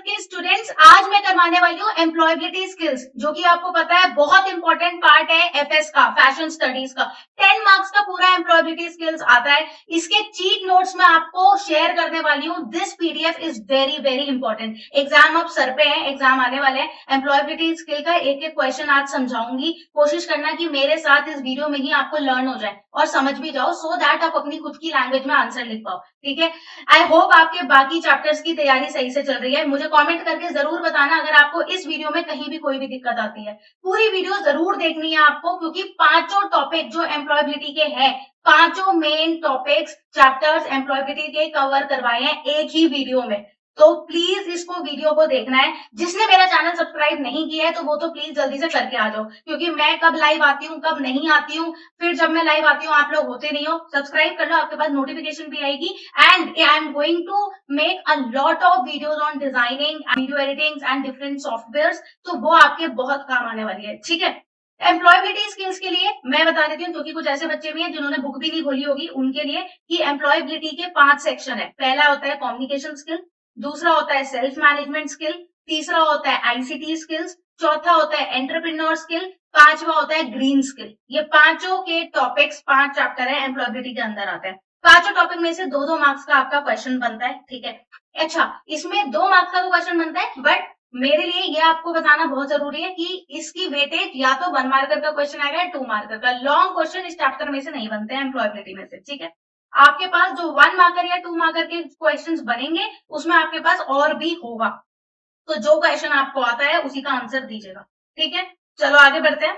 के स्टूडेंट्स, आज मैं करवाने वाली हूँ एम्प्लॉयबिलिटी स्किल्स, जो कि आपको पता है बहुत इंपॉर्टेंट पार्ट है एफएस का, फैशन स्टडीज का। 10 मार्क्स का पूरा एम्प्लॉयबिलिटी स्किल्स आता है। इसके चीट नोट्स में आपको शेयर करने वाली हूँ। This PDF is very very important. Exam अब सर पे है, एग्जाम आने वाले हैं। एम्प्लॉयबिलिटी स्किल का एक एक क्वेश्चन आज समझाऊंगी। कोशिश करना कि मेरे साथ इस वीडियो में ही आपको लर्न हो जाए और समझ भी जाओ, सो दैट आप अपनी खुद की लैंग्वेज में आंसर लिख पाओ। ठीक है, आई होप आपके बाकी चैप्टर्स की तैयारी सही से चल रही है। मुझे कमेंट करके जरूर बताना अगर आपको इस वीडियो में कहीं भी कोई भी दिक्कत आती है। पूरी वीडियो जरूर देखनी है आपको, क्योंकि पांचों टॉपिक जो एम्प्लॉयबिलिटी के हैं, पांचों मेन टॉपिक्स चैप्टर्स एम्प्लॉयबिलिटी के कवर करवाए हैं एक ही वीडियो में। तो प्लीज इसको वीडियो को देखना है। जिसने मेरा चैनल सब्सक्राइब नहीं किया है तो वो तो प्लीज जल्दी से करके आ जाओ, क्योंकि मैं कब लाइव आती हूँ कब नहीं आती हूँ, फिर जब मैं लाइव आती हूँ आप लोग होते नहीं हो। सब्सक्राइब कर लो, आपके पास नोटिफिकेशन भी आएगी। And I am going to make a lot of videos on designing, video editing and different software, तो वो आपके बहुत काम आने वाली है। ठीक है, एम्प्लॉयबिलिटी स्किल्स के लिए मैं बता देती हूँ, क्योंकि कुछ ऐसे बच्चे भी हैं जिन्होंने बुक भी नहीं खोली होगी उनके लिए, कि एम्प्लॉयबिलिटी के 5 सेक्शन है। पहला होता है कम्युनिकेशन स्किल, दूसरा होता है सेल्फ मैनेजमेंट स्किल, तीसरा होता है आईसीटी स्किल्स, चौथा होता है एंटरप्रेन्योर स्किल, पांचवा होता है ग्रीन स्किल। ये पांचों के टॉपिक्स 5 चैप्टर है एम्प्लॉयबिलिटी के अंदर आते हैं। पांचों टॉपिक में से 2-2 मार्क्स का आपका क्वेश्चन बनता है। ठीक है, अच्छा इसमें 2 मार्क्स का तो क्वेश्चन बनता है, बट मेरे लिए ये आपको बताना बहुत जरूरी है कि इसकी वेटेज या तो 1 मार्कर का क्वेश्चन आएगा या 2 मार्कर का। लॉन्ग क्वेश्चन इस चैप्टर में से नहीं बनते हैं एम्प्लॉयबिलिटी में से। ठीक है, आपके पास जो 1 मार्कर या 2 मार्कर के क्वेश्चंस बनेंगे उसमें आपके पास और भी होगा, तो जो क्वेश्चन आपको आता है उसी का आंसर दीजिएगा। ठीक है, चलो आगे बढ़ते हैं।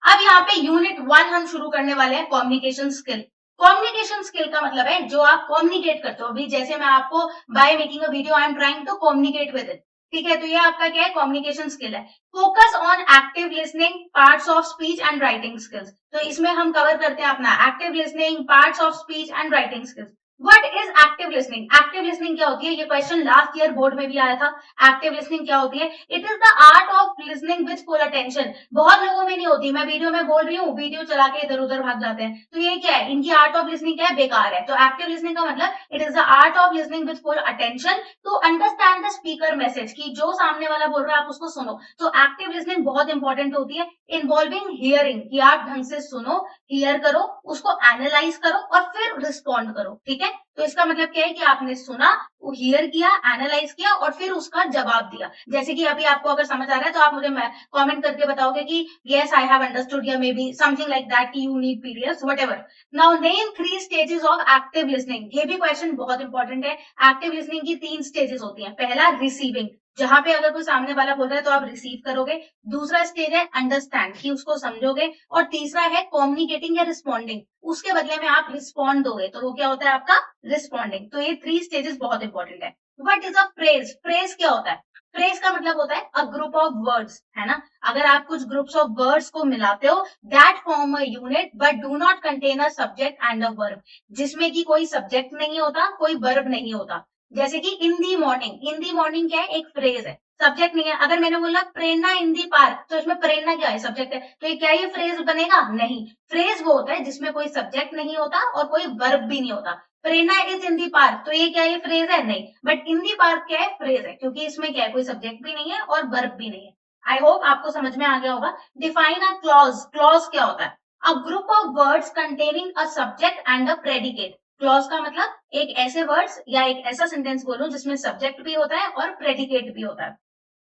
अब यहाँ पे यूनिट 1 हम शुरू करने वाले हैं, कम्युनिकेशन स्किल। कम्युनिकेशन स्किल का मतलब है जो आप कम्युनिकेट करते हो। अभी जैसे मैं आपको by making a video I am trying to communicate with it. ठीक है, तो ये आपका क्या है, कम्युनिकेशन स्किल है। Focus on active listening, parts of speech and writing skills. तो इसमें हम कवर करते हैं अपना active listening, parts of speech and writing skills. What is active listening? Active listening क्या होती है? ये क्वेश्चन लास्ट ईयर बोर्ड में भी आया था। एक्टिव लिसनिंग क्या होती है? It is the art of listening with full attention. बहुत लोगों में नहीं होती। मैं वीडियो में बोल रही हूँ, वीडियो चला के इधर उधर भाग जाते हैं, तो ये क्या है, इनकी आर्ट ऑफ लिसनिंग क्या है, बेकार है। तो एक्टिव लिसनिंग का मतलब it is the art of listening with full attention to understand the speaker message, की जो सामने वाला बोल रहा है आप उसको सुनो। तो एक्टिव लिसनिंग बहुत इंपॉर्टेंट होती है। इन्वॉल्विंग हियरिंग, कि आप ढंग से सुनो, हियर करो, उसको एनालाइज करो और फिर रिस्पॉन्ड करो। ठीक है, तो इसका मतलब क्या है कि आपने सुना, वो हियर किया, एनालाइज किया और फिर उसका जवाब दिया। जैसे कि अभी आपको अगर समझ आ रहा है तो आप मुझे कमेंट करके बताओगे कि यस आई हैव अंडरस्टूड, या may be something like that, कि you need PDF, whatever. Now name 3 stages of active listening. ये भी क्वेश्चन बहुत इंपॉर्टेंट है। एक्टिव लिसनिंग की 3 स्टेजेस होती हैं। पहला रिसीविंग, जहां पे अगर कोई सामने वाला बोल रहा है तो आप रिसीव करोगे। दूसरा स्टेज है अंडरस्टैंड, कि उसको समझोगे। और तीसरा है कम्युनिकेटिंग या रिस्पॉन्डिंग, उसके बदले में आप रिस्पॉन्ड दोगे, तो वो क्या होता है आपका रिस्पॉन्डिंग। तो ये 3 स्टेजेस बहुत इंपॉर्टेंट है। What is a phrase? Phrase क्या होता है? फ्रेज का मतलब होता है अ ग्रुप ऑफ वर्ड्स, है ना। अगर आप कुछ ग्रुप्स ऑफ वर्ड्स को मिलाते हो, that form a unit but do not contain a subject and a verb, जिसमें कि कोई सब्जेक्ट नहीं होता, कोई वर्ब नहीं होता। जैसे कि इन the morning, in the morning क्या है, एक फ्रेज है, सब्जेक्ट नहीं है। अगर मैंने बोला प्रेरणा इन दी पार्क, तो इसमें प्रेरणा क्या है, सब्जेक्ट है, तो ये क्या ये फ्रेज बनेगा? नहीं। फ्रेज वो होता है जिसमें कोई सब्जेक्ट नहीं होता और कोई वर्ब भी नहीं होता। प्रेरणा इज इन दी पार्क, तो ये क्या है, फ्रेज है? नहीं। बट इन दी पार्क क्या है, फ्रेज है, क्योंकि इसमें क्या है, कोई सब्जेक्ट भी नहीं है और वर्ब भी नहीं है। आई होप आपको समझ में आ गया होगा। Define a clause. क्लॉज क्या होता है? A group of words containing a subject and a predicate. Clause का मतलब एक ऐसे वर्ड्स या एक ऐसा सेंटेंस बोलो जिसमें सब्जेक्ट भी होता है और प्रेडिकेट भी होता है।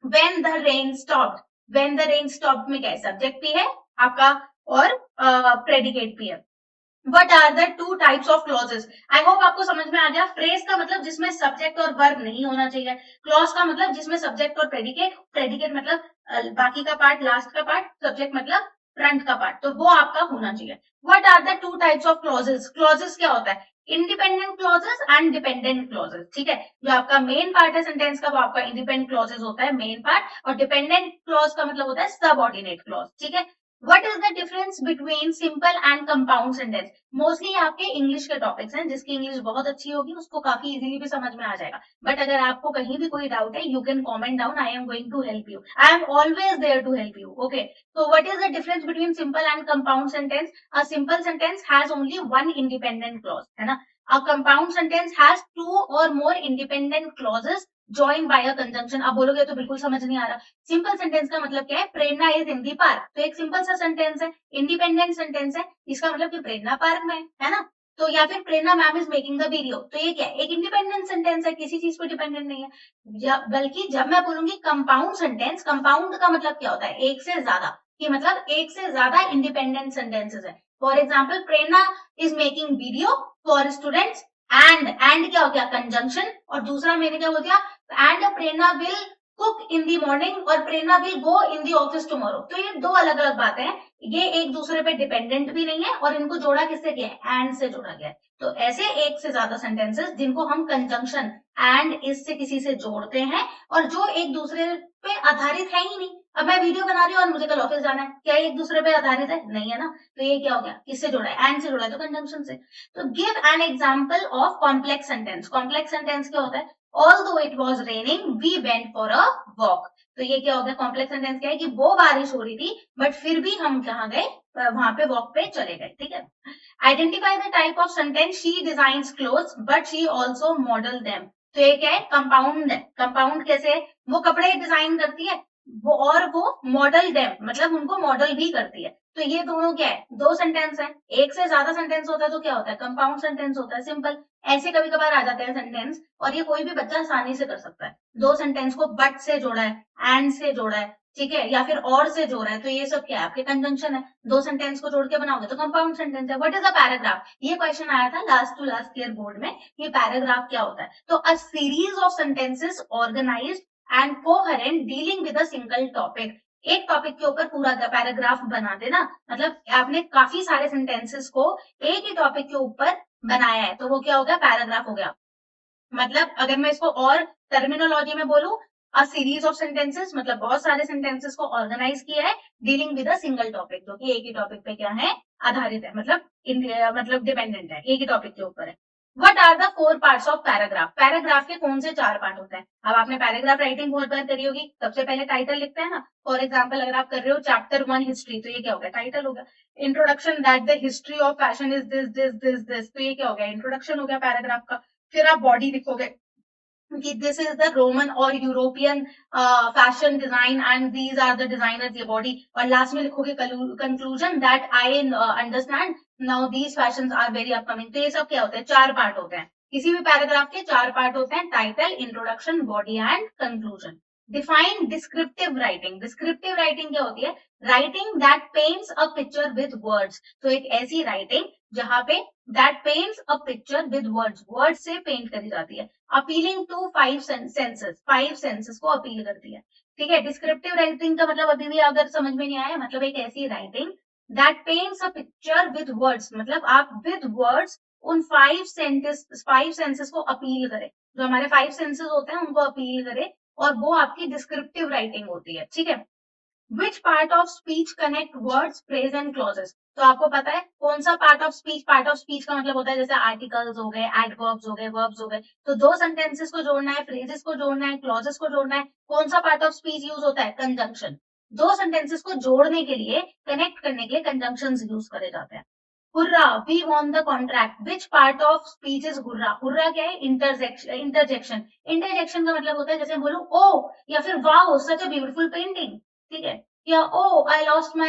When the rain stopped, when the rain stopped में क्या है, सब्जेक्ट भी है आपका और प्रेडिकेट भी है। What are the 2 types of clauses? I hope आपको समझ में आ गया। फ्रेज का मतलब जिसमें सब्जेक्ट और वर्ब नहीं होना चाहिए। क्लॉज का मतलब जिसमें सब्जेक्ट और प्रेडिकेट, प्रेडिकेट मतलब बाकी का पार्ट, लास्ट का पार्ट, सब्जेक्ट मतलब फ्रंट का पार्ट, तो वो आपका होना चाहिए। What are the 2 types of clauses? Clauses क्या होता है? Independent clauses and dependent clauses. ठीक है, जो आपका मेन पार्ट है सेंटेंस का वो आपका इंडिपेंडेंट क्लॉजेस होता है, मेन पार्ट, और डिपेंडेंट क्लॉज का मतलब होता है सबऑर्डिनेट क्लॉज। ठीक है, What is the difference between simple and compound sentence? Mostly आपके इंग्लिश के टॉपिक्स हैं, जिसकी इंग्लिश बहुत अच्छी होगी उसको काफी इजीली भी समझ में आ जाएगा। बट अगर आपको कहीं भी कोई डाउट है, you can comment down, I am going to help you, I am always there to help you. Okay, so what is the difference between simple and compound sentence? A simple sentence has only one independent clause, है ना। A compound sentence has 2 or more independent clauses joined by a conjunction। अब बोलोगे तो बिल्कुल समझ नहीं आ रहा। Simple sentence का मतलब क्या है, प्रेरणा इज इन दी पार्क, तो एक सिंपल सा सेंटेंस है, इंडिपेंडेंट सेंटेंस है, इसका मतलब कि प्रेरणा पार्क में है ना। तो या फिर Prerna ma'am is making the video, तो ये क्या है, एक इंडिपेंडेंट सेंटेंस है, किसी चीज पर डिपेंडेंट नहीं है। बल्कि जब मैं बोलूंगी कंपाउंड सेंटेंस, कंपाउंड का मतलब क्या होता है, एक से ज्यादा, कि मतलब एक से ज्यादा इंडिपेंडेंट सेंटेंसेस है। For example, Prerna is making video for students and क्या हो गया, कंजंक्शन। और दूसरा मैंने क्या बोल दिया, and Prerna will cook in the morning और Prerna will go in the office tomorrow. तो ये दो अलग अलग बातें हैं, ये एक दूसरे पे डिपेंडेंट भी नहीं है, और इनको जोड़ा किससे गया है, एंड से जोड़ा गया है। तो ऐसे एक से ज्यादा सेंटेंसेस जिनको हम कंजंक्शन एंड इससे किसी से जोड़ते हैं, और जो एक दूसरे पे आधारित है ही नहीं। अब मैं वीडियो बना रही हूँ और मुझे कल ऑफिस जाना है, क्या एक दूसरे पे आधारित है, नहीं है ना। तो ये क्या हो गया, किससे जोड़ा है, एंड से जोड़ा है, तो कंजंक्शन से। तो give an example of complex sentence. Complex sentence क्या होता है, although it was raining we went for a walk. तो ये क्या हो गया, कॉम्प्लेक्स सेंटेंस क्या है कि वो बारिश हो रही थी बट फिर भी हम कहाँ गए, वहां पे वॉक पे चले गए, ठीक है। Identify the type of sentence, she designs clothes but she also model them. तो ये क्या है, कंपाउंड है। कंपाउंड कैसे है, वो कपड़े डिजाइन करती है, वो और वो मॉडल देम मतलब उनको मॉडल भी करती है। तो ये दोनों क्या है, दो सेंटेंस है। एक से ज्यादा सेंटेंस होता है तो क्या होता है, कंपाउंड सेंटेंस होता है, सिंपल। ऐसे कभी कभार आ जाते हैं सेंटेंस, और ये कोई भी बच्चा आसानी से कर सकता है। दो सेंटेंस को बट से जोड़ा है, एंड से जोड़ा है, ठीक है, या फिर और से जोड़ा है, तो ये सब क्या है, आपके कंजंक्शन है। दो सेंटेंस को जोड़ के बनाओगे तो कंपाउंड सेंटेंस है। व्हाट इज अ पैराग्राफ, ये क्वेश्चन आया था last to last year board में, ये पैराग्राफ क्या होता है। तो a series of sentences organised and coherent dealing with a single topic. एक टॉपिक के ऊपर पूरा पैराग्राफ बना देना, मतलब आपने काफी सारे सेंटेंसेस को एक ही टॉपिक के ऊपर बनाया है, तो वो क्या हो गया, पैराग्राफ हो गया। मतलब अगर मैं इसको और टर्मिनोलॉजी में बोलूं, अ सीरीज ऑफ सेंटेंसेस मतलब बहुत सारे सेंटेंसेस को ऑर्गेनाइज किया है, dealing with a single topic, जो कि एक ही टॉपिक पे क्या है, आधारित है, मतलब डिपेंडेंट है, एक ही टॉपिक के ऊपर है। What are the four parts of paragraph, paragraph के कौन से चार पार्ट होते हैं। अब आपने पैराग्राफ राइटिंग बहुत बार करी होगी, सबसे पहले टाइटल लिखते हैं ना। फॉर एग्जाम्पल, अगर आप कर रहे हो चैप्टर 1 हिस्ट्री, तो ये क्या हो गया, टाइटल हो गया। Introduction that the history of fashion is this this this this, तो ये क्या हो गया, इंट्रोडक्शन हो गया पैराग्राफ का। फिर आप बॉडी लिखोगे कि दिस इज द रोमन और European fashion design and these are the designers, ये बॉडी। और लास्ट में लिखोगे conclusion that I understand now these fashions are very upcoming. तो ये सब क्या होते हैं, चार पार्ट होते हैं। किसी भी पैराग्राफ के चार पार्ट होते हैं, title, introduction, body and conclusion. Define descriptive writing, descriptive writing क्या होती है, writing that paints a picture with words. तो एक ऐसी राइटिंग जहां पे that paints a picture with words, words से पेंट करी जाती है। Appealing to five senses, five senses को अपील करती है, ठीक है। डिस्क्रिप्टिव राइटिंग का मतलब अभी भी अगर समझ में नहीं आया, मतलब एक ऐसी writing that paints a picture with words, मतलब आप विद वर्ड्स उन फाइव सेंसेस को अपील करें, जो हमारे फाइव सेंसेस होते हैं उनको अपील करें, और वो आपकी डिस्क्रिप्टिव राइटिंग होती है, ठीक है। विच part of speech connect words, phrase and clauses. तो आपको पता है कौन सा part of speech, part of speech का मतलब होता है जैसे आर्टिकल्स हो गए, एडवर्ब्स हो गए, वर्ब्स हो गए। तो दो सेंटेंसेस को जोड़ना है, फ्रेजेस को जोड़ना है, क्लॉजेस को जोड़ना है, कौन सा पार्ट ऑफ स्पीच यूज होता है, कंजंक्शन। दो सेंटेंसेस को जोड़ने के लिए, कनेक्ट करने के लिए कंजंक्शन यूज करे जाते हैं। Hurrah, we won the contract, which part of speech is hurrah. Hurrah क्या है, इंटरजेक्शन। इंटरजेक्शन का मतलब होता है जैसे बोलूं ओ, या फिर wow such a beautiful painting, ठीक है। Yeah, oh, I lost my,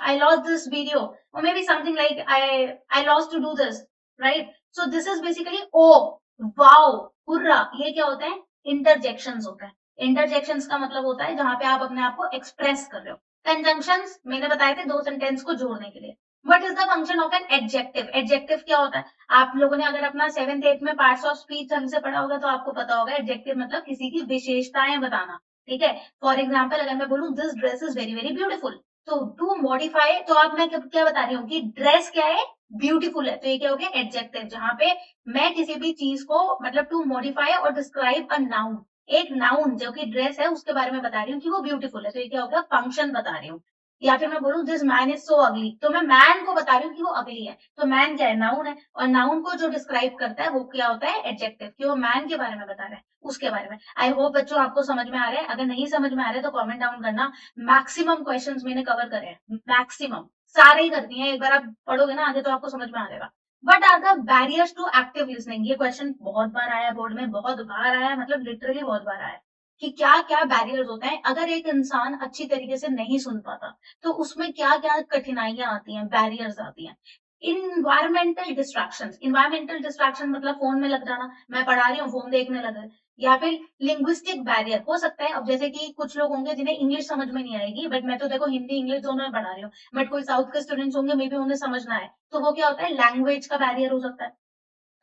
I lost this video, or maybe something like I lost to do this, right? So this is basically oh, wow, hurrah, ये क्या होता है, interjections होता है। interjections का मतलब होता है जहां पे आप अपने आप को एक्सप्रेस कर रहे हो। conjunctions मैंने बताए थे दो सेंटेंस को जोड़ने के लिए। What is the function of an adjective? adjective क्या होता है, आप लोगों ने अगर अपना 7th 8th में पार्ट्स ऑफ स्पीच ढंग से पढ़ा होगा तो आपको पता होगा एडजेक्टिव मतलब किसी की विशेषताएं बताना, ठीक है। फॉर एग्जाम्पल, अगर मैं बोलूं this dress is very very beautiful, तो टू मॉडिफाई, तो अब मैं क्या बता रही हूँ कि ड्रेस क्या है, ब्यूटीफुल है, तो ये क्या हो गया, एडजेक्टिव, जहां पे मैं किसी भी चीज को मतलब टू मॉडिफाई और डिस्क्राइब अ नाउन, एक नाउन जो कि ड्रेस है उसके बारे में बता रही हूँ कि वो ब्यूटीफुल है, तो ये क्या हो गया, फंक्शन बता रही हूँ। या फिर मैं बोलूं दिस मैन इज सो अगली, तो मैं मैन को बता रही हूँ कि वो अगली है, तो मैन क्या है, नाउन है, और नाउन को जो डिस्क्राइब करता है वो क्या होता है, एडजेक्टिव, कि वो मैन के बारे में बता रहा है, उसके बारे में। आई होप बच्चों आपको समझ में आ रहा है, अगर नहीं समझ में आ रहा है तो कमेंट डाउन करना। मैक्सिमम क्वेश्चंस मैंने कवर करे हैं, मैक्सिमम सारे ही करती हैं, एक बार आप पढ़ोगे ना आगे तो आपको समझ में आ जाएगा। What are the barriers to active listening, ये क्वेश्चन बहुत बार आया है बोर्ड में, बहुत बार आया है, मतलब लिटरली बहुत बार आया है कि क्या क्या बैरियर्स होते हैं अगर एक इंसान अच्छी तरीके से नहीं सुन पाता, तो उसमें क्या क्या कठिनाइयां आती हैं, बैरियर्स आती हैं। इन्वायरमेंटल डिस्ट्रैक्शन मतलब फोन में लग जाना, मैं पढ़ा रही हूँ फोन देखने लगे, या फिर लिंग्विस्टिक बैरियर हो सकता है। अब जैसे कि कुछ लोग होंगे जिन्हें इंग्लिश समझ में नहीं आएगी, बट मैं तो देखो हिंदी इंग्लिश दोनों में पढ़ा रही हूँ, बट कोई साउथ के स्टूडेंट्स होंगे मे बी उन्हें समझ ना आए, तो वो क्या होता है, लैंग्वेज का बैरियर हो सकता है।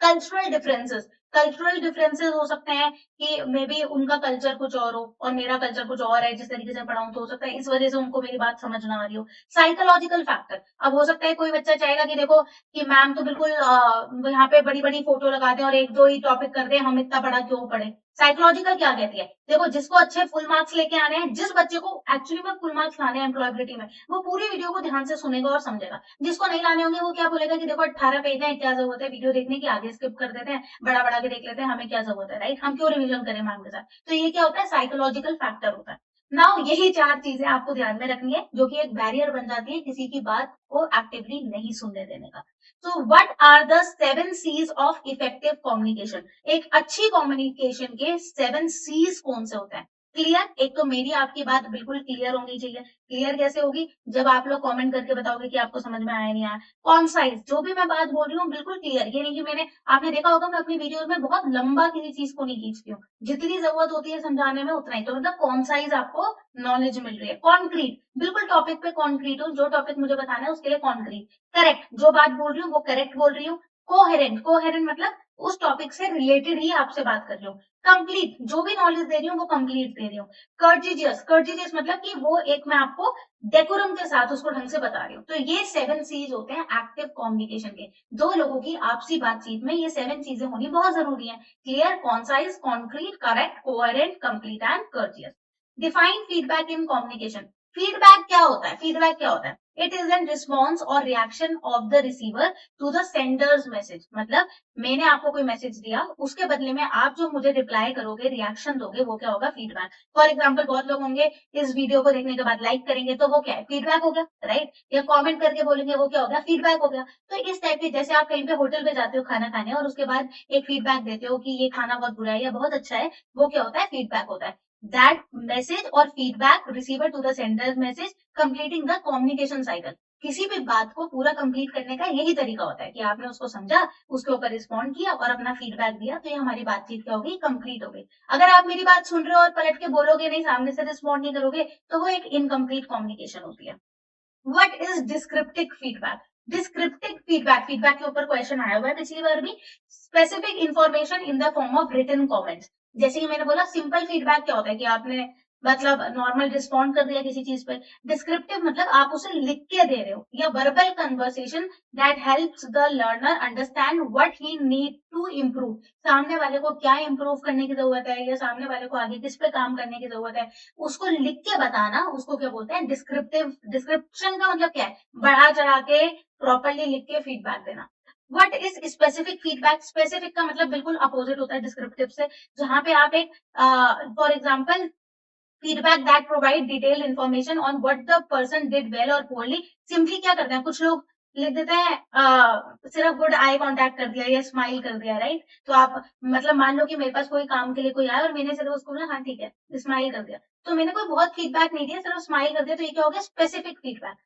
कल्चरल डिफरेंसेस हो सकते हैं कि मे बी उनका कल्चर कुछ और हो और मेरा कल्चर कुछ और है, जिस तरीके से पढ़ाऊं तो हो सकता है इस वजह से उनको मेरी बात समझ ना आ रही हो। साइकोलॉजिकल फैक्टर, अब हो सकता है कोई बच्चा चाहेगा कि देखो कि मैम तो बिल्कुल यहाँ पे बड़ी बड़ी फोटो लगा दें और एक दो ही टॉपिक कर दें, हम इतना बड़ा क्यों पढ़े। साइकोलॉजिकल क्या कहती है, देखो जिसको अच्छे फुल मार्क्स लेके आने हैं, जिस बच्चे को एक्चुअली में फुल मार्क्स लाने हैं एम्प्लॉयबिलिटी में, वो पूरी वीडियो को ध्यान से सुनेगा और समझेगा। जिसको नहीं लाने होंगे वो क्या बोलेगा कि देखो 18 पेज है, क्या जरूरत है वीडियो देखने की, आगे स्किप कर देते हैं, बड़ा बड़ा के देख लेते हैं, हमें क्या जरूरत है, राइट, हम क्यों रिवीजन करें मैम के साथ। तो ये क्या होता है, साइकोलॉजिकल फैक्टर होता है। नाउ यही चार चीजें आपको ध्यान में रखनी है जो कि एक बैरियर बन जाती है किसी की बात को एक्टिवली नहीं सुनने देने का। तो what are the 7 C's of effective communication, एक अच्छी कम्युनिकेशन के 7 C's कौन से होते हैं। क्लियर, एक तो मेरी आपकी बात बिल्कुल क्लियर होनी चाहिए। क्लियर कैसे होगी, जब आप लोग कमेंट करके बताओगे कि आपको समझ में आया नहीं आया। कॉन्साइज, जो भी मैं बात बोल रही हूँ बिल्कुल क्लियर, ये नहीं कि मैंने, आपने देखा होगा मैं अपनी वीडियोस में बहुत लंबा किसी चीज को नहीं खींचती हूँ, जितनी जरूरत होती है समझाने में उतना ही, तो मतलब कॉन्साइज आपको नॉलेज मिल रही है। कॉन्क्रीट, बिल्कुल टॉपिक पे कॉन्क्रीट हो, जो टॉपिक मुझे बताना है उसके लिए कॉन्क्रीट। करेक्ट, जो बात बोल रही हूँ वो करेक्ट बोल रही हूँ। कोहेरेंट, कोहेरेंट मतलब उस टॉपिक से रिलेटेड ही आपसे बात कर रही हूँ। कंप्लीट, जो भी नॉलेज दे रही हूँ वो कंप्लीट दे रही हूँ। कर्जिजियस, कर्जिजियस मतलब कि वो एक मैं आपको डेकोरम के साथ उसको ढंग से बता रही हूँ। तो ये 7 C's होते हैं एक्टिव कम्युनिकेशन के। दो लोगों की आपसी बातचीत में ये 7 चीजें होनी बहुत जरूरी है। Clear, concise, concrete, correct, coherent, complete and courteous. Define feedback in communication. Feedback क्या होता है, फीडबैक क्या होता है, इट इज एन रिस्पॉन्स और reaction of the receiver to the sender's message. मतलब मैंने आपको कोई मैसेज दिया, उसके बदले में आप जो मुझे रिप्लाई करोगे, रिएक्शन दोगे, वो क्या होगा, फीडबैक। फॉर एग्जाम्पल बहुत लोग होंगे इस वीडियो को देखने के बाद लाइक करेंगे, तो वो क्या है, फीडबैक हो गया, राइट। या कमेंट करके बोलेंगे, वो क्या हो गया, फीडबैक हो गया। तो इस टाइप के, जैसे आप कहीं पे होटल पे जाते हो खाना खाने और उसके बाद एक फीडबैक देते हो कि ये खाना बहुत बुरा है या बहुत अच्छा है, वो क्या होता है, फीडबैक होता है। दैट मैसेज और feedback receiver to the sender message completing the communication cycle. किसी भी बात को पूरा कंप्लीट करने का यही तरीका होता है कि आपने उसको समझा, उसके ऊपर रिस्पॉन्ड किया और अपना फीडबैक दिया, तो ये हमारी बातचीत क्या होगी, कंप्लीट हो गई। अगर आप मेरी बात सुन रहे हो और पलट के बोलोगे नहीं, सामने से रिस्पॉन्ड नहीं करोगे, तो वो एक इनकम्प्लीट कम्युनिकेशन होती है। What is descriptive feedback. Descriptive feedback, feedback के ऊपर क्वेश्चन आया हुआ है पिछली बार भी। Specific information in the form of written comments. जैसे कि मैंने बोला सिंपल फीडबैक क्या होता है कि आपने मतलब नॉर्मल रिस्पॉन्ड कर दिया किसी चीज पे। डिस्क्रिप्टिव मतलब आप उसे लिख के दे रहे हो, या verbal conversation that helps the learner understand what he need to improve. सामने वाले को क्या इम्प्रूव करने की जरूरत है, या सामने वाले को आगे किस पे काम करने की जरूरत है, उसको लिख के बताना, उसको क्या बोलते हैं, डिस्क्रिप्टिव। डिस्क्रिप्शन का मतलब क्या है, बढ़ा चढ़ा के प्रॉपरली लिख के फीडबैक देना। What is specific feedback. Specific का मतलब बिल्कुल अपोजिट होता है डिस्क्रिप्टिव से, जहां पे आप एक for example feedback that provide detail information on what the person did well और पोअरली। सिंपली क्या करते हैं कुछ लोग, लिख देते हैं सिर्फ गुड आई कांटेक्ट कर दिया या स्माइल कर दिया, राइट। तो आप मतलब मान लो कि मेरे पास कोई काम के लिए कोई आया और मैंने सिर्फ उसको बोला हाँ ठीक है, स्माइल कर दिया, तो मैंने कोई बहुत फीडबैक नहीं दिया, सिर्फ स्माइल कर दिया, तो ये क्या हो गया, स्पेसिफिक फीडबैक।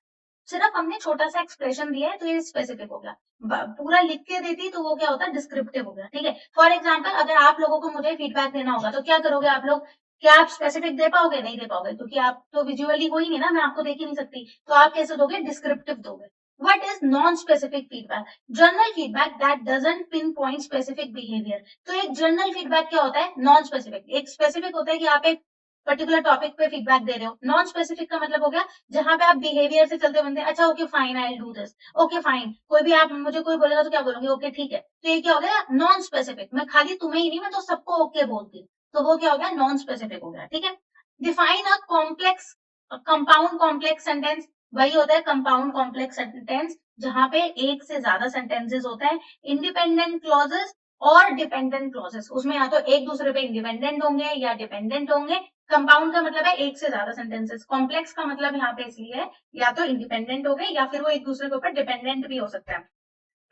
सिर्फ हमने छोटा सा एक्सप्रेशन दिया है तो ये स्पेसिफिक हो गया। पूरा लिख के देती तो वो क्या होता है, डिस्क्रिप्टिव हो गया, ठीक है। फॉर एग्जाम्पल अगर आप लोगों को मुझे फीडबैक देना होगा तो क्या करोगे आप लोग, क्या आप स्पेसिफिक दे पाओगे, नहीं दे पाओगे, क्योंकि आप तो विजुअली हो ही नहीं ना, मैं आपको देख ही नहीं सकती, तो आप कैसे दोगे, डिस्क्रिप्टिव दोगे। What is non-specific feedback? General feedback that doesn't pinpoint specific behavior. तो एक जनरल फीडबैक क्या होता है, नॉन स्पेसिफिक। एक स्पेसिफिक होता है कि आप एक पर्टिकुलर टॉपिक पे फीडबैक दे रहे हो। नॉन स्पेसिफिक का मतलब हो गया जहां पे आप बिहेवियर से चलते बनते, अच्छा okay fine I do this, okay fine, कोई भी आप मुझे कोई बोलेगा तो क्या बोलोगे, ओके ठीक है। तो ये क्या हो गया, नॉन स्पेसिफिक। मैं खाली तुम्हें ही नहीं, मैं तो सबको ओके बोलती हूँ, तो वो क्या हो गया, नॉन स्पेसिफिक हो गया, ठीक है। Define a complex, compound complex sentence. वही होता है कंपाउंड कॉम्प्लेक्स सेंटेंस जहां पे एक से ज्यादा सेंटेंसेस होते हैं। इंडिपेंडेंट क्लॉजेस और डिपेंडेंट क्लॉजेस, उसमें या तो एक दूसरे पे इंडिपेंडेंट होंगे या डिपेंडेंट होंगे। कंपाउंड का मतलब है एक से ज्यादा सेंटेंसेस। कॉम्प्लेक्स का मतलब यहाँ पे इसलिए है या तो इंडिपेंडेंट हो गए या फिर वो एक दूसरे के ऊपर डिपेंडेंट भी हो सकता है।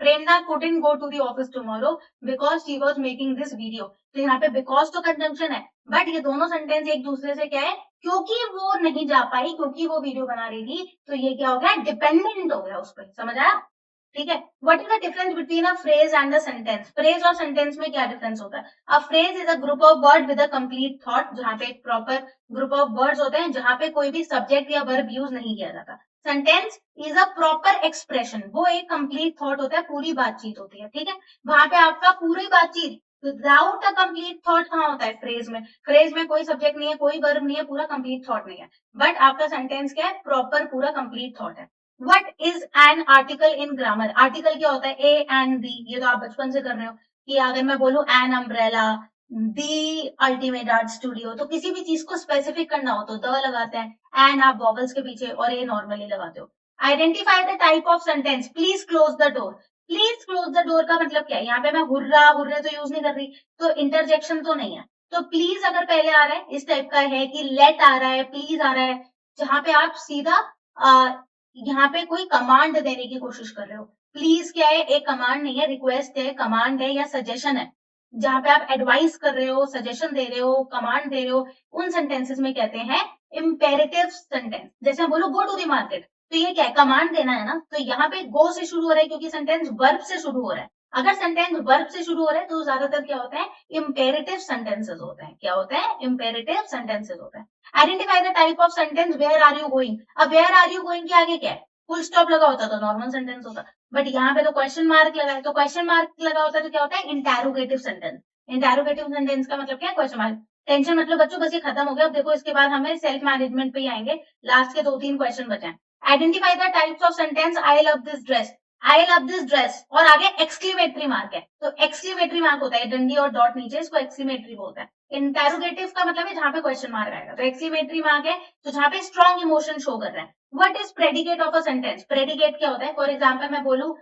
प्रेरणा couldn't go to the office tomorrow because she was making this video. तो यहाँ पे बिकॉज तो कंजम्पशन है, बट ये दोनों सेंटेंस एक दूसरे से क्या है, क्योंकि वो नहीं जा पाई, क्योंकि वो वीडियो बना रही थी, तो ये क्या हो गया, डिपेंडेंट हो गया उस पर। समझ आया? ठीक है। What is the difference between a phrase and a sentence? Phrase और सेंटेंस में क्या डिफरेंस होता है? A phrase is a group of word with a complete thought, जहां पे एक प्रॉपर ग्रुप ऑफ वर्ड्स होते हैं, जहां पे कोई भी सब्जेक्ट या वर्ब यूज नहीं किया जाता। Sentence is a proper expression, वो एक कंप्लीट थॉट होता है, पूरी बातचीत होती है। ठीक है, वहां पे आपका पूरी बातचीत विदाउट अ कंप्लीट थॉट कहाँ होता है? फ्रेज में। फ्रेज में कोई सब्जेक्ट नहीं है, कोई वर्ब नहीं है, पूरा कंप्लीट थॉट नहीं है, बट आपका सेंटेंस क्या है? प्रॉपर पूरा कंप्लीट थॉट है। What is an article in grammar? Article क्या होता है? ए एंड दी, ये तो आप बचपन से कर रहे हो कि अगर मैं बोलूं an umbrella, the ultimate art studio, तो किसी भी चीज को स्पेसिफिक करना हो तो द लगाते हैं, एन आप वॉवल्स के पीछे और ए नॉर्मली लगाते हो। Identify the type of sentence, please close the door. Please close the door का मतलब क्या है? यहाँ पे मैं हुर्रा हुर्रे तो यूज नहीं कर रही, तो इंटरजेक्शन तो नहीं है। तो प्लीज अगर पहले आ रहा है, इस टाइप का है कि लेट आ रहा है, प्लीज आ रहा है, जहां पे आप सीधा यहाँ पे कोई कमांड देने की कोशिश कर रहे हो। प्लीज क्या है? एक कमांड नहीं है, रिक्वेस्ट है, कमांड है या सजेशन है। जहां पे आप एडवाइस कर रहे हो, सजेशन दे रहे हो, कमांड दे रहे हो, उन सेंटेंसेस में कहते हैं इम्पेरेटिव सेंटेंस। जैसे बोलो गो टू द मार्केट, तो ये क्या है? कमांड देना है ना, तो यहाँ पे गो से शुरू हो रहा है क्योंकि सेंटेंस वर्ब से शुरू हो रहा है। अगर सेंटेंस वर्ब से शुरू हो रहा है तो ज्यादातर क्या होता है? इम्पेरेटिव सेंटेंसेस होते हैं। क्या होते हैं? इम्पेरेटिव सेंटेंसेस होते हैं। Identify the type of sentence, where are you going. अब वेयर आर यू गोइंग के आगे क्या है? फुल स्टॉप लगा होता तो नॉर्मल सेंटेंस होता, बट यहाँ पे तो क्वेश्चन मार्क लगा है, तो क्वेश्चन मार्क लगा होता है तो क्या होता है? Interrogative sentence. इंटेरोगेटिव सेंटेंस का मतलब क्या है? Question mark. टेंशन मतलब बच्चों बस ये खत्म हो गया, अब देखो इसके बाद हमें सेल्फ मैनेजमेंट पे ही आएंगे, लास्ट के 2-3 क्वेश्चन बचे हैं। Identify the types of sentence, I love this dress, I love this dress, और आगे एक्सक्लेमेटरी मार्क है, तो एक्सक्लेमेटरी मार्क होता है डंडी और डॉट नीचे, इसको एक्सक्लेमेटरी बोलते हैं। इंटेरोगेटिव का मतलब है जहां पे क्वेश्चन मार्क आएगा, तो एक्सक्लेमेटरी मार्क है तो जहां पे स्ट्रॉन्ग इमोशन शो कर रहा है। What is predicate of a sentence? Predicate क्या होता है? फॉर एग्जांपल मैं बोलूं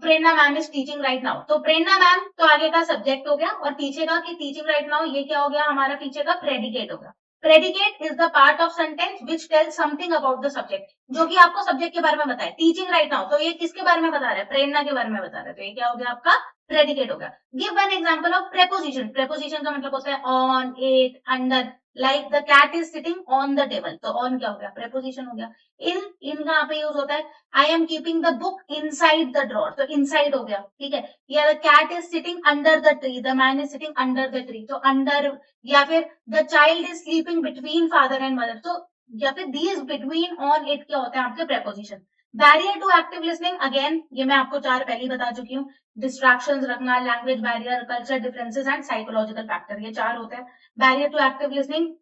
Prerna ma'am is teaching right now, तो प्रेरणा मैम तो आगे का सब्जेक्ट हो गया, और पीछे का कि टीचिंग राइट नाउ, ये क्या हो गया? हमारा पीछे का प्रेडिकेट हो गया। Predicate is the part of sentence which tells something about the subject, जो कि आपको सब्जेक्ट के बारे में बताए। टीचिंग राइट नाउ, तो ये किसके बारे में बता रहा है? प्रेरणा के बारे में बता रहा है, तो ये क्या हो गया? आपका प्रेडिकेट हो गया। Give one example of preposition. Preposition का मतलब होता है on, at, under, like the cat is sitting on the table, तो ऑन क्या हो गया? प्रेपोजिशन हो गया। इन कहाँ पे यूज होता है? I am keeping the book inside the drawer, तो इनसाइड हो गया। ठीक है, या the cat is sitting under the tree, the man is sitting under the tree, तो अंडर, या फिर the child is sleeping between father and mother, तो या फिर दीज, बिटवीन, ऑन, इट क्या होते हैं? आपके preposition. Barrier to active listening, again ये मैं आपको 4 पहले ही बता चुकी हूँ। डिस्ट्रैक्शंस रखना, language barrier, culture differences and psychological factor, ये 4 होते हैं बैरियर टू एक्टिव लिसनिंग।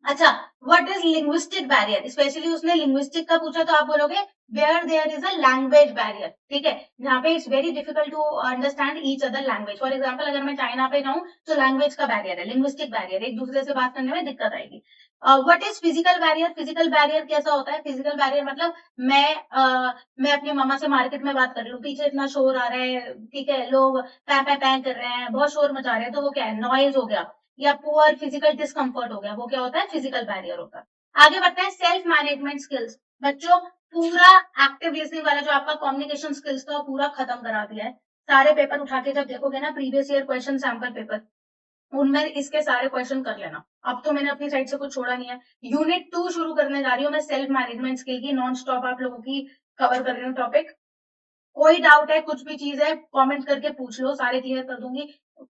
अच्छा, what is linguistic barrier? Specially उसने लिंग्विस्टिक का पूछा, तो आप बोलोगे where there is a language barrier. ठीक है, जहाँ पे it's very difficult to understand each other language. For example अगर मैं चाइना पे जाऊं तो लैंग्वेज का बैरियर है, लिंग्विस्टिक बैरियर, एक दूसरे से बात करने में दिक्कत आएगी। What is physical barrier? Physical barrier कैसा होता है? फिजिकल बैरियर मतलब मैं अपनी मामा से मार्केट में बात कर रही हूँ, पीछे इतना शोर आ रहा है, ठीक है, लोग पै पै पै कर रहे हैं, बहुत शोर मचा रहे हैं, तो वो क्या है? नॉइज हो गया, या पुअर फिजिकल डिस्कम्फर्ट हो गया, वो क्या होता है? फिजिकल बैरियर होता है। आगे बढ़ते हैं, सेल्फ मैनेजमेंट स्किल्स। बच्चों पूरा एक्टिव लिसनिंग वाला जो आपका कम्युनिकेशन स्किल्स था पूरा खत्म करा दिया है। सारे पेपर उठा के जब देखोगे ना, previous year question sample paper, उनमें इसके सारे क्वेश्चन कर लेना। अब तो मैंने अपनी साइड से कुछ छोड़ा नहीं है। यूनिट 2 शुरू करने जा रही हूँ मैं, सेल्फ मैनेजमेंट स्किल की, नॉन स्टॉप आप लोगों की कवर कर रही हूँ टॉपिक। कोई डाउट है, कुछ भी चीज है, कमेंट करके पूछ लो, सारे क्लियर कर दूंगी।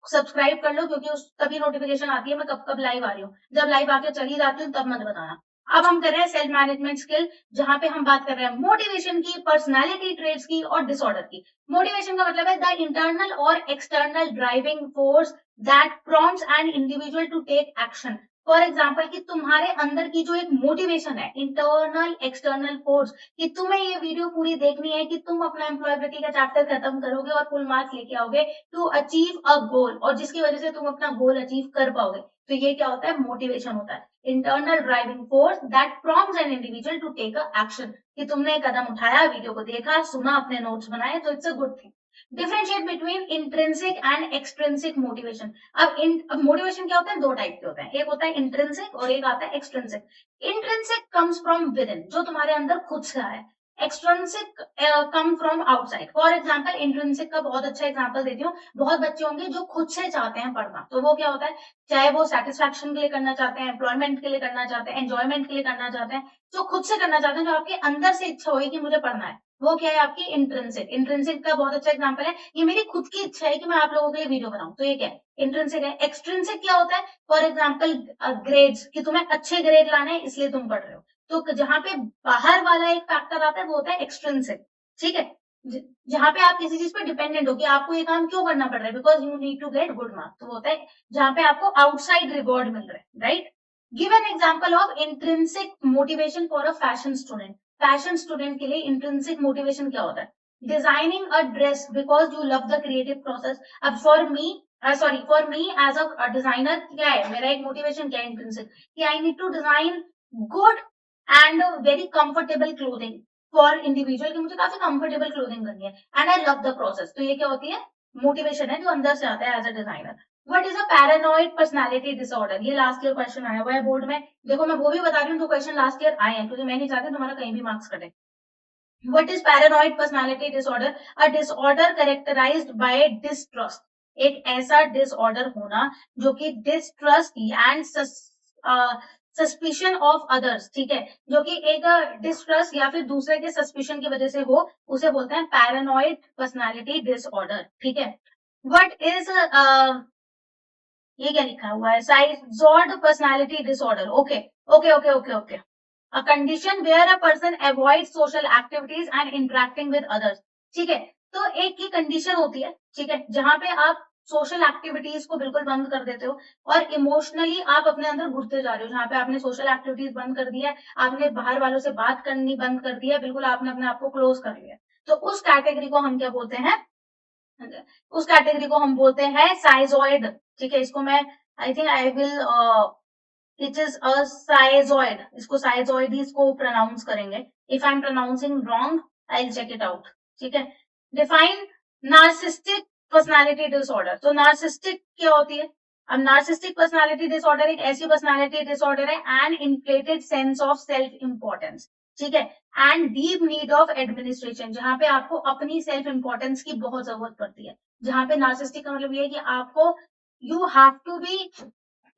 सब्सक्राइब कर लो क्योंकि उस तभी नोटिफिकेशन आती है मैं कब कब लाइव आ रही हूँ। जब लाइव आके चली जाती हूँ तब मत बताना। अब हम कर रहे हैं सेल्फ मैनेजमेंट स्किल, जहां पे हम बात कर रहे हैं मोटिवेशन की, पर्सनालिटी ट्रेट्स की और डिसऑर्डर की। मोटिवेशन का मतलब है द इंटरनल और external driving force that prompts an individual to take action. For example कि तुम्हारे अंदर की जो एक मोटिवेशन है, इंटरनल एक्सटर्नल फोर्स, कि तुम्हें ये वीडियो पूरी देखनी है, कि तुम अपना एम्प्लॉयबिलिटी का चैप्टर खत्म करोगे और फुल मार्क्स लेके आओगे टू अचीव अ गोल, और जिसकी वजह से तुम अपना गोल अचीव कर पाओगे, तो ये क्या होता है? मोटिवेशन होता है। Internal driving force that prompts an individual to take a action, कि तुमने कदम उठाया, वीडियो को देखा, सुना, अपने नोट्स बनाए, तो it's a good thing. Differentiate between intrinsic and extrinsic motivation. अब मोटिवेशन क्या होता है? 2 टाइप के होते हैं, एक होता है इंट्रिंसिक और एक आता है extrinsic. Intrinsic comes from with in, जो तुम्हारे अंदर खुद से आया है। Extrinsic come from outside. For example intrinsic का बहुत अच्छा एग्जाम्पल देती हूँ। बहुत बच्चे होंगे जो खुद से चाहते हैं पढ़ना, तो वो क्या होता है, चाहे वो सेटिस्फैक्शन के लिए करना चाहते हैं, एम्प्लॉयमेंट के लिए करना चाहते हैं, एंजॉयमेंट के लिए करना चाहते हैं, जो खुद से करना चाहते हैं, जो आपके अंदर से इच्छा होगी कि मुझे पढ़ना है, वो क्या है आपकी इंट्रिंसिक। इंट्रिंसिक का बहुत अच्छा एग्जाम्पल है, ये मेरी खुद की इच्छा है कि मैं आप लोगों के लिए वीडियो बनाऊं, तो ये क्या है, इंट्रिंसिक है। एक्सट्रिंसिक क्या होता है, फॉर एग्जाम्पल ग्रेड्स, कि तुम्हें अच्छे ग्रेड लाने हैं इसलिए तुम पढ़ रहे हो। तो जहां पे बाहर वाला एक फैक्टर आता है वो होता है एक्सट्रिंसिक, ठीक है, जहां पे आप किसी चीज पे डिपेंडेंट हो कि आपको ये काम क्यों करना पड़ रहा है, because you need to get good marks, तो वो होता है जहां पे आपको आउटसाइड रिवॉर्ड मिल रहा है, right. Give an example of intrinsic motivation for a fashion student. Fashion student के लिए इंट्रिंसिक मोटिवेशन क्या होता है, designing a dress because you love the creative process. अब for me as a designer क्या है, मेरा एक मोटिवेशन क्या है इंट्रिंसिक, कि I need to design good and very comfortable clothing for individual, कि मुझे काफी कंफर्टेबल क्लोथिंग करनी है and I love the process. तो ये क्या होती है, मोटिवेशन है जो अंदर से आता है as a designer. What is a paranoid personality disorder, ये लास्ट ईयर क्वेश्चन आया हुआ है बोर्ड में। देखो मैं वो भी बता रही हूँ जो क्वेश्चन लास्ट ईयर आए हैं, क्योंकि मैं नहीं चाहती तुम्हारा कहीं भी मार्क्स कटे। What is paranoid personality disorder? A disorder characterized by distrust. एक ऐसा डिसऑर्डर होना जो कि distrust and suspicion of others, ठीक है, जो कि एक डिस्ट्रस्ट या फिर दूसरे के सस्पिशन की वजह से हो, उसे बोलते हैं पैरानॉइड पर्सनालिटी डिसऑर्डर, ठीक है। व्हाट इज ये क्या लिखा हुआ है, schizoid personality disorder, okay okay okay okay okay. A condition where a person avoids social activities and interacting with others, ठीक है। तो एक की कंडीशन होती है, ठीक है, जहां पे आप सोशल एक्टिविटीज को बिल्कुल बंद कर देते हो और इमोशनली आप अपने अंदर घुसते जा रहे हो, जहां पे आपने सोशल एक्टिविटीज बंद कर दी है, आपने बाहर वालों से बात करनी बंद कर दी है, बिल्कुल आपने अपने आप को क्लोज कर लिया, तो उस कैटेगरी को हम क्या बोलते हैं, उस कैटेगरी को हम बोलते हैं साइजॉइड, ठीक है। इसको मैं I think I will it is a schizoid, इसको साइजॉइड ही इसको प्रोनाउंस करेंगे। If I am pronouncing wrong I check it out, ठीक है। Define narcissistic personality disorder. तो नार्सिस्टिक क्या होती है, अब नार्सिस्टिक पर्सनालिटी डिसऑर्डर एक ऐसी पर्सनालिटी डिसऑर्डर है and inflated sense of self importance, ठीक है, and deep need of administration, जहां पे आपको अपनी सेल्फ इंपॉर्टेंस की बहुत जरूरत पड़ती है। जहां पे नार्सिस्टिक का मतलब ये है कि आपको यू हैव टू बी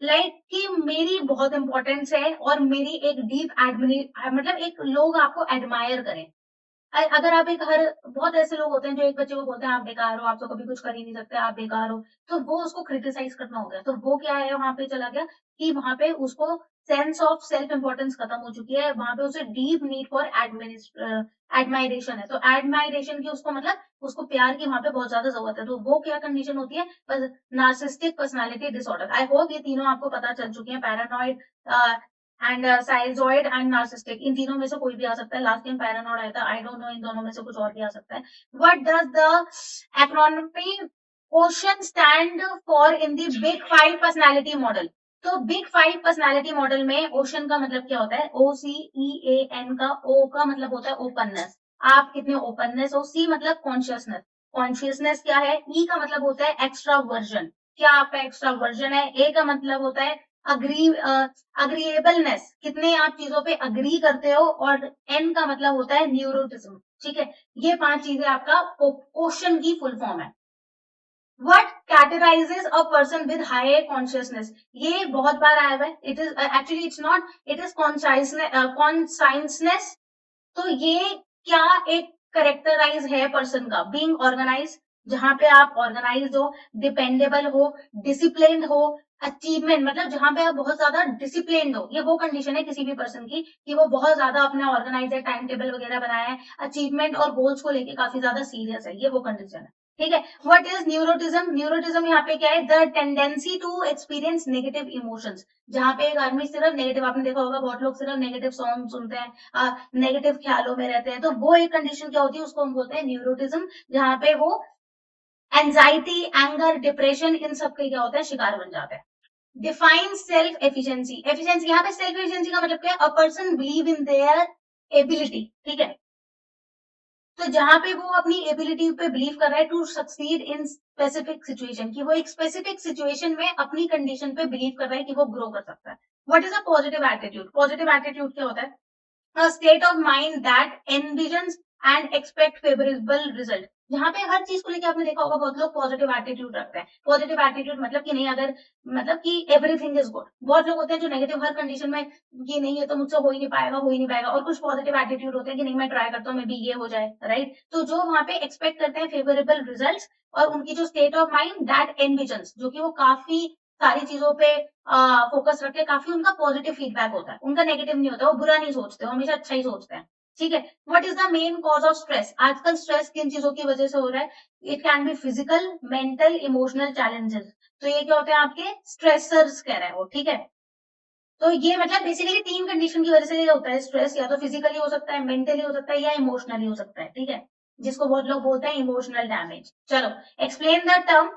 कि मेरी बहुत इंपॉर्टेंस है और मेरी एक डीप मतलब एक लोग आपको एडमायर करें। अगर आप एक हर बहुत ऐसे लोग होते हैं जो एक बच्चे को बोलते हैं आप बेकार हो, आप तो कभी कुछ कर ही नहीं सकते, आप बेकार हो, तो वो उसको क्रिटिसाइज करना हो गया, तो वो क्या है वहां पे चला गया कि वहां पे उसको सेंस ऑफ सेल्फ इंपॉर्टेंस खत्म हो चुकी है, वहां पे उसे डीप नीड फॉर एडमायरेशन है, तो एडमायरेशन की उसको मतलब उसको प्यार की वहां पे बहुत ज्यादा जरूरत है, तो वो क्या कंडीशन होती है, narcissistic personality disorder. I hope ये तीनों आपको पता चल चुके हैं, पैरानॉइड एंड साइजॉइड एंड नार्सिस्टिक, इन तीनों में से कोई भी आ सकता है। लास्ट टाइम पैरानॉइड आया था, आई डोंट नो इन दोनों में से कुछ और भी आ सकता है। What does the acronym ocean stand for in the big five personality model. तो बिग फाइव पर्सनालिटी मॉडल में ओशन का मतलब क्या होता है, OCEAN का ओ का मतलब होता है ओपननेस, आप कितने ओपननेस हो, सी मतलब कॉन्शियसनेस, कॉन्शियसनेस क्या है, ई का मतलब होता है एक्स्ट्रा वर्जन, क्या आपका एक्स्ट्रा वर्जन है, ए का मतलब होता है अग्रीएबलनेस, कितने आप चीजों पे अग्री करते हो, और एन का मतलब होता है न्यूरोटिज्म, ठीक है। ये 5 चीजें आपका क्वेश्चन की फुल फॉर्म है। What categorizes a person with higher consciousness? ये बहुत बार आया हुआ है, it is actually it's not, it is conscientiousness. तो ये क्या एक करेक्टराइज है पर्सन का, बीइंग ऑर्गेनाइज, जहां पे आप ऑर्गेनाइज हो, डिपेंडेबल हो, डिसिप्लिन्ड हो, अचीवमेंट मतलब जहां पे आप बहुत ज्यादा डिसिप्लिन्ड हो, ये वो कंडीशन है किसी भी पर्सन की कि वो बहुत ज्यादा अपना ऑर्गेनाइज है, टाइम टेबल वगैरह बनाया है, अचीवमेंट और गोल्स को लेके काफी ज्यादा सीरियस है, ये वो कंडीशन है, ठीक है। What is neuroticism? न्यूरोटिज्म यहाँ पे क्या है, the tendency to experience negative emotions, जहां पे एक आदमी सिर्फ नेगेटिव, आपने देखा होगा बहुत लोग सिर्फ नेगेटिव सॉन्ग सुनते हैं, नेगेटिव ख्यालों में रहते हैं, तो वो एक कंडीशन क्या होती है, उसको हम बोलते हैं न्यूरोटिज्म, जहां पे वो एंजाइटी, एंगर, डिप्रेशन इन सब के क्या होता है, शिकार बन जाते हैं। Define self efficiency. एफिशिएंसी यहाँ पे सेल्फ एफिशिएंसी का मतलब क्या है, a person believe in their ability, ठीक है, तो जहां पे वो अपनी एबिलिटी पे बिलीव कर रहा है to succeed in specific situation, कि वो एक स्पेसिफिक सिचुएशन में अपनी कंडीशन पे बिलीव कर रहा है कि वो ग्रो कर सकता है। What is a positive attitude? Positive attitude क्या होता है, a state of mind that envisions and expect favorable result. जहाँ पे हर चीज को लेके आपने देखा होगा बहुत लोग पॉजिटिव एटीट्यूड रखते हैं. पॉजिटिव एटीट्यूड मतलब कि नहीं, अगर मतलब कि एवरीथिंग इज गुड. बहुत लोग होते हैं जो नेगेटिव हर कंडीशन में कि नहीं है तो मुझसे हो ही नहीं पाएगा, हो ही नहीं पाएगा. और कुछ पॉजिटिव एटीट्यूड होते हैं कि नहीं मैं ट्राई करता हूँ, मे बी ये हो जाए, राइट. तो जो वहाँ पे एक्सपेक्ट करते हैं फेवरेबल रिजल्ट, और उनकी जो स्टेट ऑफ माइंड दैट एनविजन्स, जो कि वो काफी सारी चीजों पे फोकस रख के काफी उनका पॉजिटिव फीडबैक होता है, उनका नेगेटिव नहीं होता, वो बुरा नहीं सोचते, वो हमेशा अच्छा ही सोचते हैं. ठीक है. What is the main cause of stress? आजकल स्ट्रेस किन चीजों की वजह से हो रहा है? It can be physical, mental, emotional challenges. तो ये क्या होते हैं आपके स्ट्रेसर्स कह रहे हैं वो. ठीक है. तो ये मतलब बेसिकली 3 कंडीशन की वजह से ये होता है स्ट्रेस. या तो फिजिकली हो सकता है, मेंटली हो सकता है, या इमोशनली हो सकता है. ठीक है. जिसको बहुत लोग बोलते हैं इमोशनल डैमेज. चलो explain the term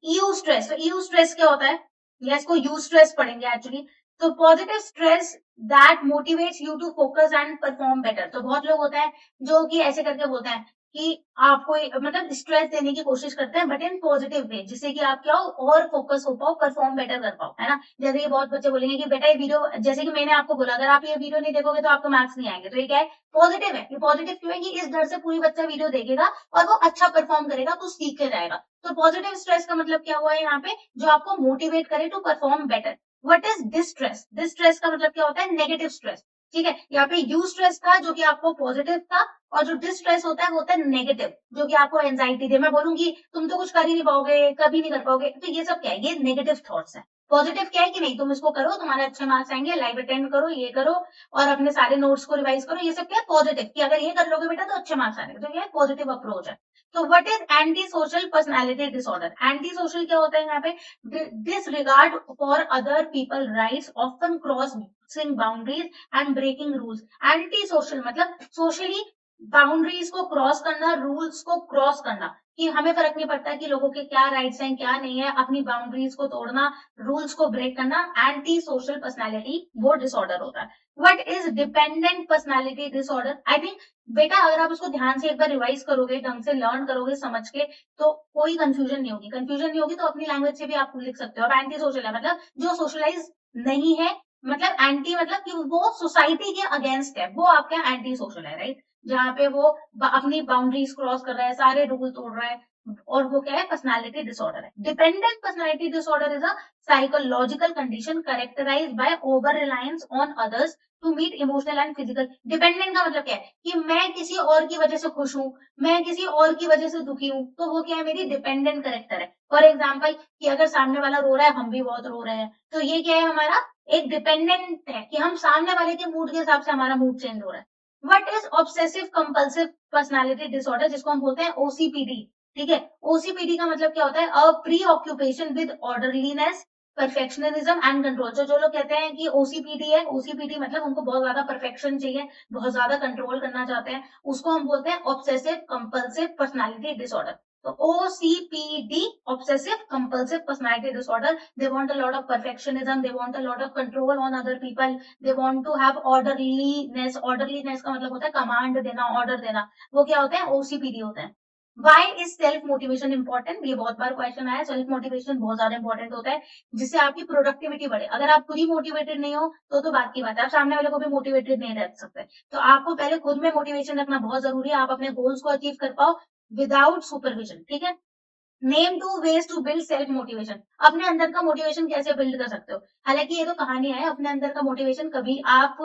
eustress. तो यू स्ट्रेस क्या होता है, या इसको यू स्ट्रेस पढ़ेंगे एक्चुअली. तो positive stress that motivates you to focus and perform better. तो बहुत लोग होते हैं जो कि ऐसे करके बोलते हैं कि आपको मतलब स्ट्रेस देने की कोशिश करते हैं, बट इन पॉजिटिव वे, जिससे कि आप क्या हो और फोकस हो पाओ, परफॉर्म बेटर कर पाओ, है ना. जैसे कि बहुत बच्चे बोलेंगे कि बेटा ये वीडियो, जैसे कि मैंने आपको बोला, अगर आप ये वीडियो नहीं देखोगे तो आपको मार्क्स नहीं आएंगे. तो ये क्या है, पॉजिटिव है. ये पॉजिटिव क्यों है कि इस डर से पूरी बच्चा वीडियो देखेगा और वो अच्छा परफॉर्म करेगा, कुछ सीख के जाएगा. तो पॉजिटिव स्ट्रेस का मतलब क्या हुआ है यहाँ पे, जो आपको मोटिवेट करे to perform better. What is distress? Distress का मतलब क्या होता है, नेगेटिव स्ट्रेस. ठीक है. यहाँ पे यू स्ट्रेस था जो कि आपको पॉजिटिव था, और जो डिस्ट्रेस होता है वो होता है नेगेटिव, जो कि आपको एंजाइटी दे. मैं बोलूंगी तुम तो कुछ कर ही नहीं पाओगे, कभी नहीं कर पाओगे. तो ये सब क्या है, ये नेगेटिव थॉट्स है. पॉजिटिव क्या है कि नहीं तुम इसको करो, तुम्हारे अच्छे मार्क्स आएंगे, लाइव अटेंड करो, ये करो, और अपने सारे नोट्स को रिवाइज करो. ये सब क्या है, पॉजिटिव, कि अगर ये कर लोगे बेटा तो अच्छे मार्क्स आएंगे. तो ये पॉजिटिव अप्रोच है. तो what is anti social personality disorder? Anti social क्या होता है यहाँ पे, disregard for other people rights, often crossing boundaries and breaking rules. Anti social मतलब सोशली बाउंड्रीज को क्रॉस करना, रूल्स को क्रॉस करना, कि हमें फर्क नहीं पड़ता कि लोगों के क्या राइट्स हैं क्या नहीं है, अपनी बाउंड्रीज को तोड़ना, रूल्स को ब्रेक करना, एंटी सोशल पर्सनैलिटी वो डिसऑर्डर होता है. What is dependent personality disorder? I think बेटा अगर आप उसको ध्यान से एक बार रिवाइज करोगे, ढंग से लर्न करोगे समझ के, तो कोई कंफ्यूजन नहीं होगी. कंफ्यूजन नहीं होगी तो अपनी लैंग्वेज से भी आप लिख सकते हो. अब एंटी सोशल है मतलब जो सोशलाइज नहीं है, मतलब एंटी मतलब कि वो सोसाइटी के अगेंस्ट है, वो आपका एंटी सोशल है, राइट. जहाँ पे वो अपनी बाउंड्रीज क्रॉस कर रहा है, सारे रूल तोड़ रहा है, और वो क्या है, पर्सनालिटी डिसऑर्डर है. Dependent personality disorder is a psychological condition characterised by over reliance on others to meet emotional and physical. Dependent का मतलब क्या है कि मैं किसी और की वजह से खुश हूँ, मैं किसी और की वजह से दुखी हूँ, तो वो क्या है, मेरी डिपेंडेंट कैरेक्टर है. फॉर एग्जाम्पल कि अगर सामने वाला रो रहा है, हम भी बहुत रो रहे हैं, तो ये क्या है, हमारा एक डिपेंडेंट है कि हम सामने वाले के मूड के हिसाब से हमारा मूड चेंज हो रहा है. What is obsessive compulsive personality disorder, जिसको हम बोलते हैं ओसीपीडी. ठीक है. ओसीपीडी का मतलब क्या होता है, अ pre occupation with orderliness, perfectionism and control. जो लोग कहते हैं कि ओसीपीडी है, ओसीपीडी मतलब उनको बहुत ज्यादा परफेक्शन चाहिए, बहुत ज्यादा कंट्रोल करना चाहते हैं, उसको हम बोलते हैं ऑब्सेसिव कंपल्सिव पर्सनालिटी डिसऑर्डर. तो OCPD, obsessive compulsive personality disorder, they want a lot of perfectionism, they want a lot of control on other people, they want to have orderliness. Orderliness का मतलब होता है कमांड देना, order देना. वो क्या होते हैं, ओसीपीडी होते हैं. Why is self motivation important? ये बहुत बार क्वेश्चन आया. सेल्फ मोटिवेशन बहुत ज्यादा इंपॉर्टेंट होता है, जिससे आपकी प्रोडक्टिविटी बढ़े. अगर आप खुद ही मोटिवेटेड नहीं हो तो बात की बात है, आप सामने वाले को भी मोटिवेटेड नहीं रख सकते. तो आपको पहले खुद में मोटिवेशन रखना बहुत जरूरी है, आप अपने गोल्स को अचीव कर पाओ विदाउट सुपरविजन. ठीक है. Name two ways to build self motivation. अपने अंदर का मोटिवेशन कैसे बिल्ड कर सकते हो? हालांकि ये तो कहानी है, अपने अंदर का मोटिवेशन कभी आप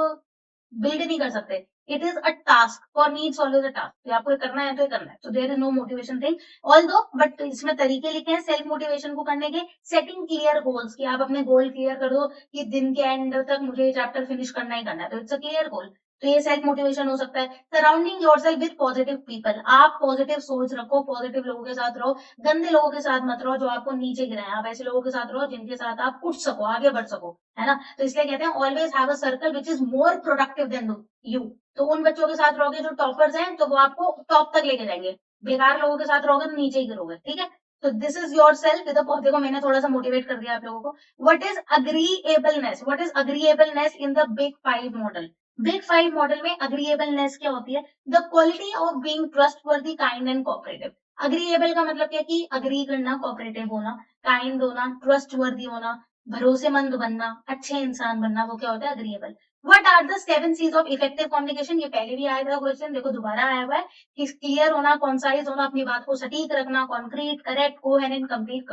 बिल्ड नहीं कर सकते. It is a task, for me it's always a task. आपको ये करना है तो ये करना है, तो there is no motivation thing although. But इसमें तरीके लिखे हैं सेल्फ मोटिवेशन को करने के. सेटिंग क्लियर गोल्स, कि आप अपने गोल क्लियर कर दो कि दिन के एंड तक मुझे ये चैप्टर फिनिश करना ही करना है, तो इट्स अ क्लियर गोल. तो ये सेल्फ मोटिवेशन हो सकता है. Surrounding yourself with positive people. आप पॉजिटिव सोच रखो, पॉजिटिव लोगों के साथ रहो, गंदे लोगों के साथ मत रहो जो आपको नीचे गिराए. आप ऐसे लोगों के साथ रहो जिनके साथ आप उठ सको, आगे बढ़ सको, है ना. तो इसलिए कहते हैं always have a circle which is more productive than you. तो उन बच्चों के साथ रहोगे जो टॉपर्स हैं, तो वो आपको टॉप तक लेके जाएंगे. बेकार लोगों के साथ रहोगे तो नीचे ही गिरोगे. ठीक है. तो दिस इज योर सेल्फ. देखो मैंने थोड़ा सा मोटिवेट कर दिया आप लोगों को. What is agreeableness? What is agreeableness in the big 5 model? Big 5 model में अग्रीएबलनेस क्या होती है? The quality of being trustworthy, kind and cooperative. Agreeable का मतलब क्या कि अग्री करना, कोऑपरेटिव होना, काइंड होना, ट्रस्टवर्दी होना, भरोसेमंद बनना, अच्छे इंसान बनना, वो क्या होता है, agreeable. What are the 7 C's of effective communication? ये पहले भी आया था क्वेश्चन, देखो दोबारा आया हुआ है कि क्लियर होना, कॉन्साइज होना, अपनी बात को सटीक रखना, कॉन्क्रीट, करेक्ट, कोहेरेंट, कंप्लीट,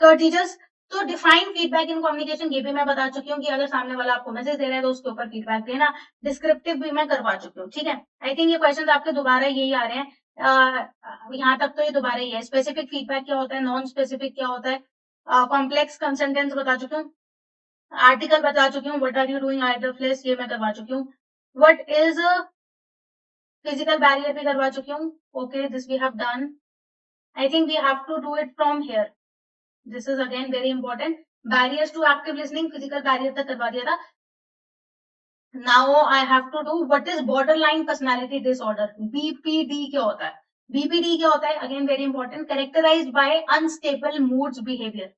कर्टिजस। तो डिफाइन फीडबैक इन कम्युनिकेशन, ये भी मैं बता चुकी हूँ कि अगर सामने वाला आपको मैसेज दे रहा है तो उसके ऊपर फीडबैक देना। डिस्क्रिप्टिव भी मैं करवा चुकी हूँ, ठीक है। आई थिंक ये क्वेश्चन आपके दोबारा यही आ रहे हैं, यहाँ तक तो ये दोबारा ही है। स्पेसिफिक फीडबैक क्या होता है, नॉन स्पेसिफिक क्या होता है, कॉम्प्लेक्स कंसेंटेंस बता चुकी हूँ, आर्टिकल बता चुकी हूँ, what are you doing at the place, ये मैं करवा चुकी हूँ। व्हाट इज फिजिकल बैरियर भी करवा चुकी हूँ। Okay, this we have done. I think we have to do it from here, this is again very important. Barriers to active listening, physical barrier तक करवा दिया था। Now I have to do what is borderline personality disorder, BPD क्या होता है? BPD क्या होता है? Again very important, characterized by unstable moods behaviour,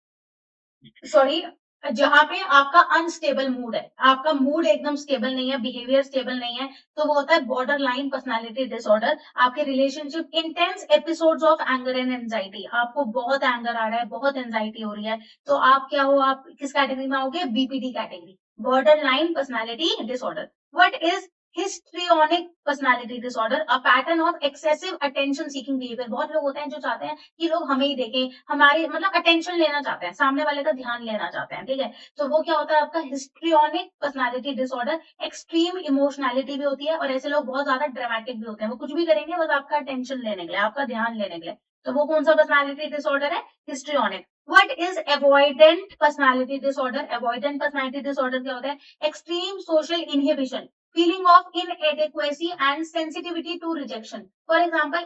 sorry, जहां पे आपका अनस्टेबल मूड है, आपका मूड एकदम स्टेबल नहीं है, बिहेवियर स्टेबल नहीं है, तो वो होता है बॉर्डर लाइन पर्सनैलिटी डिसऑर्डर। आपके relationship, intense episodes of anger and anxiety, आपको बहुत एंगर आ रहा है, बहुत एंजाइटी हो रही है, तो आप क्या हो, आप किस कैटेगरी में आओगे? BPD category, border line personality disorder. What is histrionic personality disorder? A pattern of excessive attention seeking behaviour. बहुत लोग होते हैं जो चाहते हैं कि लोग हमें ही देखें, हमारे मतलब अटेंशन लेना चाहते हैं, सामने वाले का ध्यान लेना चाहते हैं, ठीक है। तो वो क्या होता है आपका histrionic personality disorder. Extreme emotionality भी होती है, और ऐसे लोग बहुत ज्यादा ड्रामेटिक भी होते हैं, वो कुछ भी करेंगे बस आपका अटेंशन लेने के लिए, आपका ध्यान लेने के लिए। तो वो कौन सा पर्सनैलिटी डिसऑर्डर है? Histrionic. What is avoidant personality disorder? Avoidant personality disorder क्या होता है? Extreme social inhibition, feeling of inadequacy and sensitivity to rejection. For example,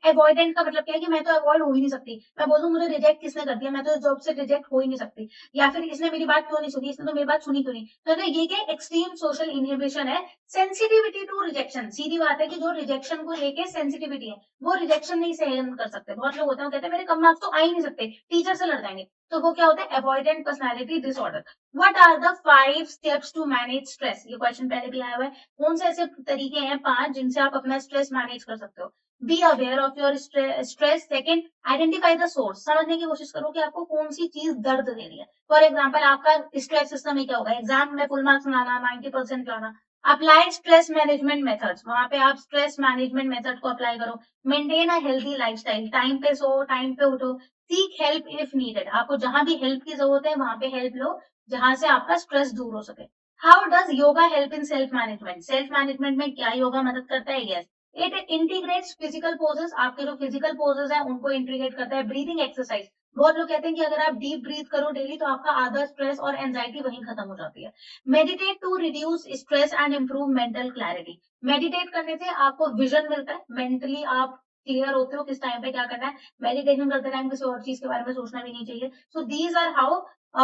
avoidant का मतलब क्या है कि मैं तो अवॉइड हो ही नहीं सकती, मैं बोलूं मुझे रिजेक्ट किसने कर दिया, मैं तो इस जॉब से रिजेक्ट हो ही नहीं सकती, या फिर इसने मेरी बात क्यों नहीं सुनी, इसने तो मेरी बात सुनी क्यों नहीं। तो ये क्या एक्सट्रीम सोशल इनहिबिशन है। सेंसिटिविटी टू रिजेक्शन, सीधी बात है कि जो रिजेक्शन को लेके सेंसिटिविटी है, वो रिजेक्शन नहीं सहन कर सकते। बहुत लोग होते हैं, कहते हैं मेरे कम मार्क्स तो आ ही नहीं सकते, टीचर से लड़ जाएंगे, तो वो क्या होता है? Avoidant personality disorder. What are the 5 steps to manage stress? ये क्वेश्चन पहले भी आया हुआ है। कौन से ऐसे तरीके हैं 5 जिनसे आप अपना स्ट्रेस मैनेज कर सकते हो? Be aware of your stress. Second, identify the source, समझने की कोशिश करो कि आपको कौन सी चीज दर्द दे रही है। फॉर एग्जाम्पल, आपका स्ट्रेस सिस्टम में क्या होगा? एग्जाम में फुल मार्क्स लाना, 90% लाना। अप्लाई स्ट्रेस मैनेजमेंट मेथड्स, वहां पे आप स्ट्रेस मैनेजमेंट मेथड को अप्लाई करो। Maintain a healthy lifestyle, time पे सो, टाइम पे उठो। सीक हेल्प इफ नीडेड, आपको जहां भी हेल्प की जरूरत है वहां पे हेल्प लो, जहां से आपका स्ट्रेस दूर हो सके। How does yoga help in self management? Self management में क्या योगा मदद करता है? Yes, it integrates physical poses, आपके जो फिजिकल पोजेस हैं उनको इंटीग्रेट करता है। ब्रीदिंग एक्सरसाइज, बहुत लोग कहते हैं कि अगर आप डीप ब्रीथ करो डेली तो आपका आधा स्ट्रेस और एंजाइटी वहीं खत्म हो जाती है। Meditate to reduce stress and improve mental clarity, meditate करने से आपको विजन मिलता है, मेंटली आप क्लियर होते हो किस टाइम पे क्या करना है। मेडिटेशन करते टाइम किसी और चीज के बारे में सोचना भी नहीं चाहिए। So these are how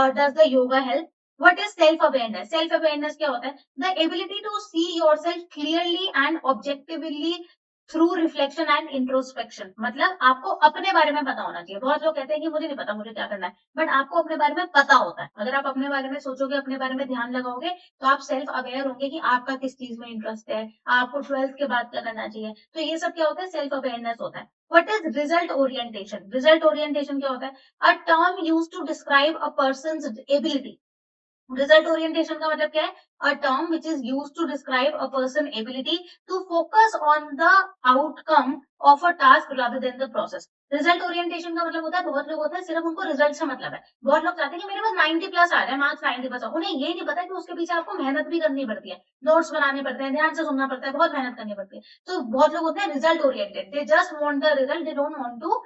does the yoga help. What is self awareness? Self awareness क्या होता है? The ability to see yourself clearly and objectively through reflection and introspection, मतलब आपको अपने बारे में पता होना चाहिए। बहुत लोग कहते हैं कि मुझे नहीं पता मुझे क्या करना है, बट आपको अपने बारे में पता होता है। अगर आप अपने बारे में सोचोगे, अपने बारे में ध्यान लगाओगे, तो आप सेल्फ अवेयर होंगे कि आपका किस चीज में इंटरेस्ट है, आपको 12th के बाद क्या करना चाहिए। तो ये सब क्या होता है? सेल्फ अवेयरनेस होता है। What is result orientation? Result orientation क्या होता है? A term used to describe a person's ability. Result orientation का मतलब क्या है? A term which is used to describe a person ability to focus on the outcome of a task rather than the process. Result orientation का मतलब होता है, बहुत लोग होते हैं सिर्फ उनको रिजल्ट से मतलब है। बहुत लोग चाहते हैं कि मेरे पास 90 प्लस आ जाए, मार्क्स 90 प्लस, उन्हें ये नहीं पता कि उसके पीछे आपको मेहनत भी करनी पड़ती है, नोट्स बनाने पड़ते हैं, ध्यान से सुनना पड़ता है, बहुत मेहनत करनी पड़ती है। तो बहुत लोग होते हैं result oriented, they just want the result, they don't want to,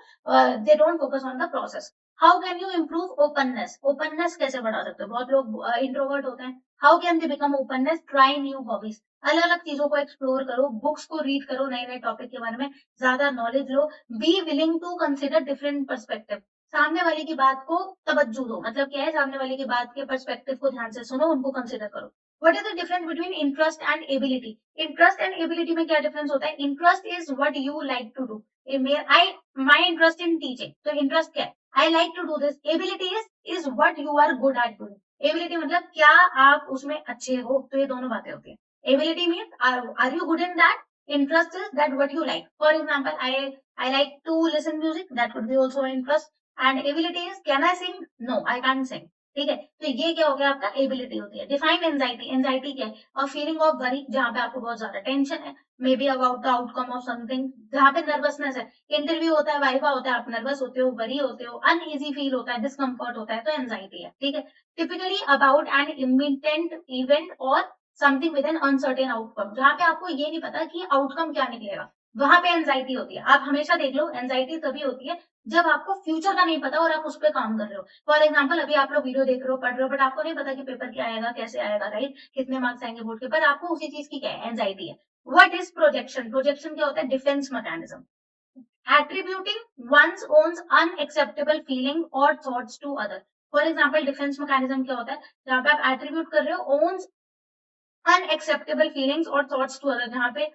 they don't focus on the process. How can you improve openness? Openness कैसे बढ़ा सकते हो? बहुत लोग इंट्रोवर्ट होते हैं। How can they become openness? Try new hobbies, अलग अलग चीजों को एक्सप्लोर करो, बुक्स को रीड करो, नए नए टॉपिक के बारे में ज्यादा नॉलेज लो। Be willing to consider different perspective, सामने वाले की बात को तवज्जो दो, मतलब क्या है? सामने वाले की बात के पर्सपेक्टिव को ध्यान से सुनो, उनको कंसिडर करो। What is the difference between interest and ability? Interest and ability में क्या डिफरेंस होता है? Interest is what you like to do, I my interest in teaching, तो इंटरेस्ट क्या है? I like to do this. Ability is what you are good at doing. Ability मतलब क्या आप उसमें अच्छे हो, तो ये दोनों बातें होती है। Ability means are you good in that, interest is that what you like. For example, I like to listen music, that could be also an interest. And ability is, can I sing? No, I can't sing. ठीक है, तो ये क्या हो गया आपका ability होती है। डिफाइन एंजाइटी, एंजाइटी क्या है? अ फीलिंग ऑफ वरी, जहाँ पे आपको बहुत ज्यादा टेंशन है, may be about the outcome of something, जहाँ पे नर्वसनेस है, इंटरव्यू होता है, वाइवा होता है, आप नर्वस होते हो, वरी होते हो, अनईजी फील होता है, डिस्कम्फर्ट होता है, तो एंजाइटी है। ठीक है, टिपिकली अबाउट एन इमिटेंट इवेंट और something with N uncertain outcome, जहाँ पे आपको ये नहीं पता कि आउटकम क्या निकलेगा, वहां पे एंजाइटी होती है। आप हमेशा देख लो, एंजाइटी तभी होती है जब आपको फ्यूचर का नहीं पता और आप उस पर काम कर रहे हो। फॉर एग्जाम्पल, अभी आप लोग वीडियो देख रहे हो, पढ़ रहे हो, बट आपको नहीं पता कि पेपर क्या आएगा, कैसे आएगा, राइट, कितने मार्क्स आएंगे बोर्ड के, पर आपको उसी चीज की क्या है, एंजाइटी है। What is projection? प्रोजेक्शन क्या होता है? Defence mechanism, attributing one's own unacceptable feeling or thoughts to other। For example, defence mechanism क्या होता है? जहाँ पे आप एट्रीब्यूट कर रहे हो ओन अनएक्सेप्टेबल फीलिंग्स और थॉट्स टू अदर, जहाँ पे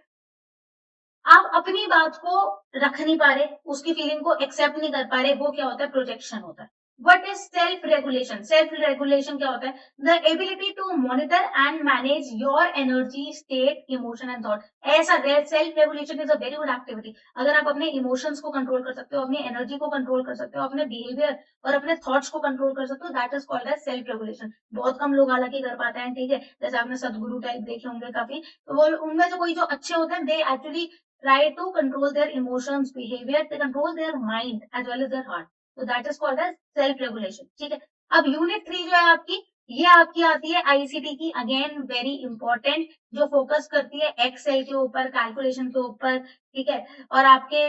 आप अपनी बात को रख नहीं पा रहे, उसकी फीलिंग को एक्सेप्ट नहीं कर पा रहे, वो क्या होता है? प्रोजेक्शन होता है। What is self regulation? Self regulation क्या होता है? The ability to monitor and manage your energy, state, emotion and thought. ऐसा self regulation is a very good activity. अगर आप अपने इमोशंस को कंट्रोल कर सकते हो, अपनी एनर्जी को कंट्रोल कर सकते हो, अपने बिहेवियर और अपने थॉट्स को कंट्रोल कर सकते हो, that is called as self regulation. बहुत कम लोग हालांकि कर पाते हैं, ठीक है, जैसे आपने सदगुरु टाइप देखे होंगे काफी, तो वो उनमें से कोई जो अच्छे होते हैं, they actually try to control their emotions, behavior, they control their mind as well as their heart, so that is called as self regulation। ठीक है, अब यूनिट 3 जो है आपकी, ये आपकी आती है आईसीटी की, अगेन वेरी इंपॉर्टेंट, जो फोकस करती है एक्सेल के ऊपर, कैलकुलेशन के ऊपर, ठीक है, और आपके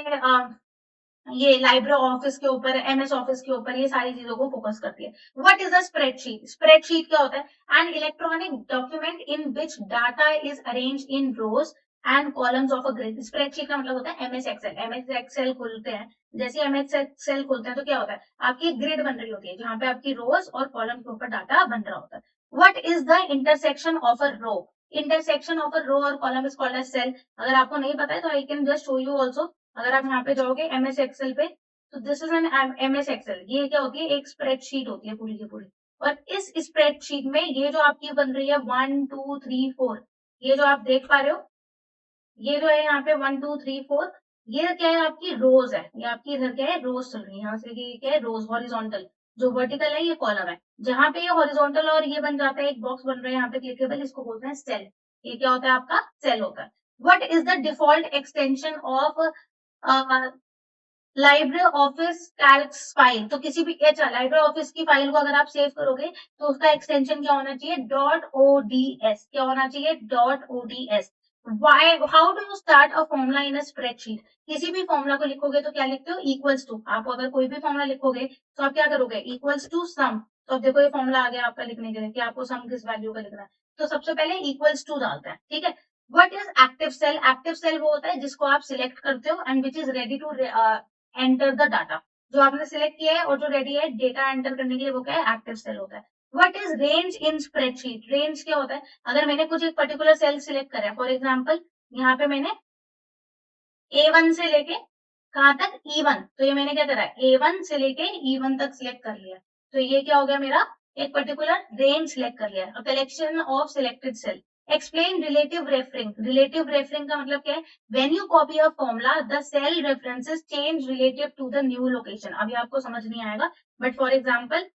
ये लाइब्रेरी ऑफिस के ऊपर, एमएस ऑफिस के ऊपर, ये सारी चीजों को फोकस करती है। What is a spreadsheet? Spreadsheet क्या होता है? An electronic document in which data is arrange in rows and columns of a grid. Spreadsheet का मतलब होता है एमएस एक्सेल। एमएस एक्सेल खोलते हैं, जैसे एमएस एक्सेल खोलते हैं तो क्या होता है? आपकी एक ग्रिड बन रही होती है, जहां पे आपकी रोज और कॉलम के ऊपर डाटा बन रहा होता है। What is the intersection of a row? Intersection of a row और column is called as cell. अगर आपको नहीं पता है तो I can just show you also. अगर आप यहाँ पे जाओगे एमएस एक्सेल पे, तो this is an MS Excel. ये क्या होती है? एक स्प्रेडशीट होती है पूरी की पूरी। और इस स्प्रेडशीट में ये जो आपकी बन रही है 1 2 3 4, ये जो आप देख पा रहे हो, ये जो है यहाँ पे 1 2 3 4, ये क्या है? आपकी रोज है। ये आपकी इधर क्या है? रोज चल रही है। यहाँ से ये क्या है? रोज, हॉरिजॉन्टल। जो वर्टिकल है ये कॉलम है। जहां पे ये हॉरिजॉन्टल और ये बन जाता है, एक बॉक्स बन रहा है यहाँ पे क्लिकेबल, इसको बोलते हैं सेल। ये क्या होता है? आपका सेल होता है। What is the default extension of library office Calc file? तो किसी भी, अच्छा, लाइब्रेरी ऑफिस की फाइल को अगर आप सेव करोगे तो उसका एक्सटेंशन क्या होना चाहिए? Dot ODS. क्या होना चाहिए? Dot ODS. Why, how do you start a formula in a spreadsheet? किसी भी फॉर्मूला को लिखोगे तो क्या लिखते हो? Equals to. आप अगर कोई भी फॉर्मूला लिखोगे तो आप क्या करोगे? Equals to some. तो अब देखो ये फॉर्मूला आ गया आपका लिखने के लिए कि आपको सम किस वैल्यू का लिखना है, तो सबसे पहले इक्वल्स टू डालते हैं, ठीक है। What is active cell? Active cell वो होता है जिसको आप सिलेक्ट करते हो and which is ready to enter the data. जो आपने सिलेक्ट किया है और जो रेडी है डेटा एंटर करने के लिए, वो क्या है? एक्टिव सेल होता है। What is range in spreadsheet? Range क्या होता है? अगर मैंने कुछ एक पर्टिकुलर सेल सिलेक्ट करा है, फॉर एग्जाम्पल यहाँ पे मैंने A1 से लेके कहाँ तक? E1, तो ये मैंने क्या करा है? A1 से लेके E1 तक सिलेक्ट कर लिया, तो ये क्या हो गया? मेरा एक पर्टिकुलर रेंज सिलेक्ट कर लिया। A collection of selected cell. Explain relative referring. Relative referring का मतलब क्या है? When you copy a formula, the cell references change relative to the new location. अभी आपको समझ नहीं आएगा, but for example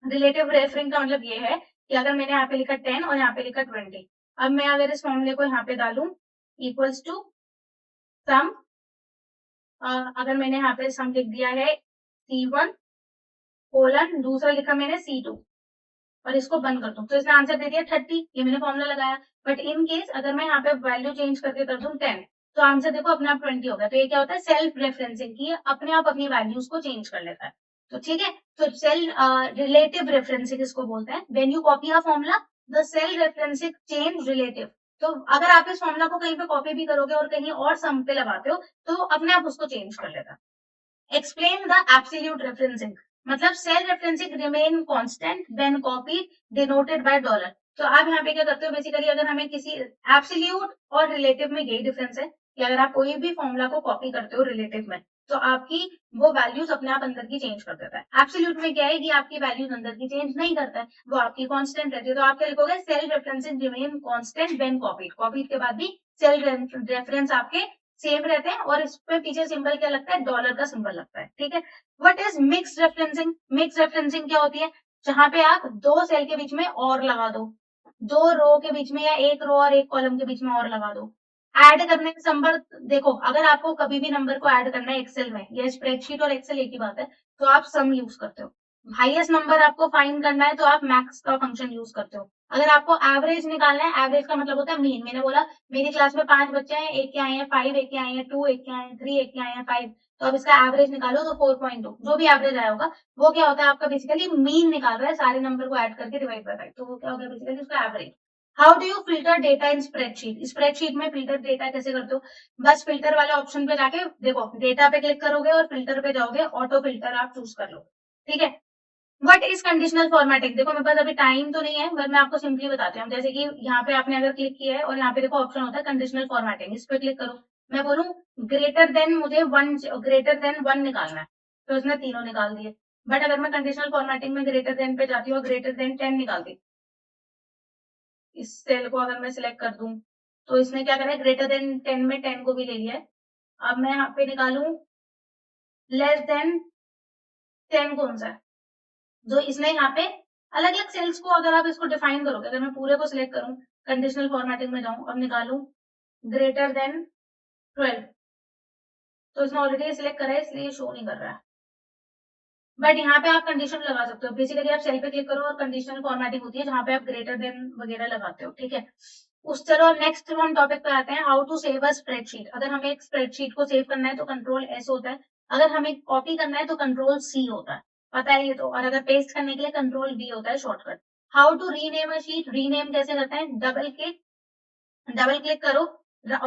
relative referring का मतलब ये है कि अगर मैंने यहाँ पे लिखा 10 और यहाँ पे लिखा 20, अब मैं अगर इस फॉर्मूले को यहाँ पे डालू इक्वल्स टू सम, अगर मैंने यहाँ पे सम लिख दिया है C1 कोलन, दूसरा लिखा मैंने C2, और इसको बंद कर दूं तो इसने आंसर दे दिया 30। ये मैंने फॉर्मूला लगाया। बट इन केस अगर मैं यहाँ पे वैल्यू चेंज करके कर दूं 10, तो आंसर देखो अपने आप 20 हो गया। तो ये क्या होता है? सेल्फ रेफरेंसिंग की, अपने आप अपनी वैल्यूज को चेंज कर लेता है। तो ठीक है, तो सेल रिलेटिव रेफरेंसिंग इसको बोलते हैं। When you copy a formula, the cell referencing change relative. तो अगर आप इस फॉर्मूला को कहीं पे कॉपी भी करोगे और कहीं और सम पे लगाते हो, तो अपने आप उसको चेंज कर लेता है। एक्सप्लेन द एब्सोल्यूट रेफरेंसिंग, मतलब cell referencing remain constant when copied denoted by dollar. तो आप यहाँ पे क्या करते हो? बेसिकली अगर हमें किसी एब्सोल्यूट और रिलेटिव में यही डिफरेंस है कि अगर आप कोई भी फॉर्मूला को कॉपी करते हो रिलेटिव में, तो आपकी वो वैल्यूज अपने आप अंदर की चेंज कर देता है। एब्सोल्यूट में क्या है कि आपकी वैल्यूज अंदर की चेंज नहीं करता है, वो आपकी कांस्टेंट रहती है। तो आप क्या लिखोगे? Cell referencing remain constant when copied. Copied के बाद भी सेल रेफरेंस आपके सेम रहते हैं, और इस पे पीछे सिंबल क्या लगता है? डॉलर का सिंबल लगता है, ठीक है। What is mix referencing? Mix referencing क्या होती है? जहां पे आप 2 सेल के बीच में और लगा दो, 2 रो के बीच में या 1 रो और 1 कॉलम के बीच में और लगा दो। ऐड करने का नंबर देखो, अगर आपको कभी भी नंबर को ऐड करना है एक्सेल में, या स्प्रेडशीट और एक्सेल एक ही बात है, तो आप सम यूज करते हो। हाईएस्ट नंबर आपको फाइंड करना है तो आप मैक्स का फंक्शन यूज करते हो। अगर आपको एवरेज निकालना है, एवरेज का मतलब होता है मीन। मैंने बोला मेरी क्लास में 5 बच्चे हैं, एक के आए हैं 5, एक के आए हैं 2, एक के आए हैं 3, एक के आए हैं 5, तो अब इसका एवरेज निकालो तो 4.2, जो भी एवरेज आया होगा वो क्या होता है आपका, बेसिकली मीन निकाल रहा है सारे नंबर को ऐड करके डिवाइड बाय 5, तो वो क्या हो गया बेसिकली उसका average. How do you filter data in spreadsheet? Spreadsheet में फिल्टर डेटा कैसे करते हो? बस फिल्टर वाले ऑप्शन पे जाके देखो, डेटा पे क्लिक करोगे और फिल्टर पे जाओगे, ऑटो फिल्टर आप चूज कर लो। ठीक है। What is conditional formatting? देखो मेरे पास अभी टाइम तो नहीं है, बट मैं आपको सिंपली बताती हूँ। जैसे कि यहाँ पे आपने अगर क्लिक किया है और यहाँ पे देखो ऑप्शन होता है कंडीशनल फॉर्मेटिंग, इस पे क्लिक करो। मैं बोलूँ ग्रेटर देन, मुझे 1, ग्रेटर देन 1 निकालना है, तो इसने तीनों निकाल दिए। बट अगर मैं कंडीशनल फॉर्मेटिंग में ग्रेटर देन पे जाती हूँ, ग्रेटर देन 10 निकालती, इस सेल को अगर मैं सिलेक्ट कर दूं, तो इसने क्या करा है, ग्रेटर देन 10 में 10 को भी ले लिया है। अब मैं यहाँ पे निकालूं लेस देन 10 कौन सा है, जो इसने यहाँ पे अलग अलग सेल्स को अगर आप इसको डिफाइन करोगे, अगर मैं पूरे को सिलेक्ट करूं, कंडीशनल फॉर्मेटिंग में जाऊं, अब निकालूं ग्रेटर देन 12, तो इसने ऑलरेडी सिलेक्ट करा है इसलिए शो नहीं कर रहा है। बट यहाँ पे आप कंडीशन लगा सकते हो। बेसिकली आप सेल पे क्लिक करो और कंडीशनल फॉर्मेटिंग होती है जहां पे आप ग्रेटर देन वगैरह लगाते हो। ठीक है। उस तरह नेक्स्ट हम टॉपिक पे आते हैं, how to save a spreadsheet. अगर हमें एक स्प्रेडशीट को सेव करना है तो कंट्रोल एस होता है, अगर हमें कॉपी करना है तो कंट्रोल सी होता है, पता है ये तो। और अगर पेस्ट करने के लिए कंट्रोल वी होता है shortcut. How to rename a sheet? Rename कैसे करते हैं? डबल क्लिक करो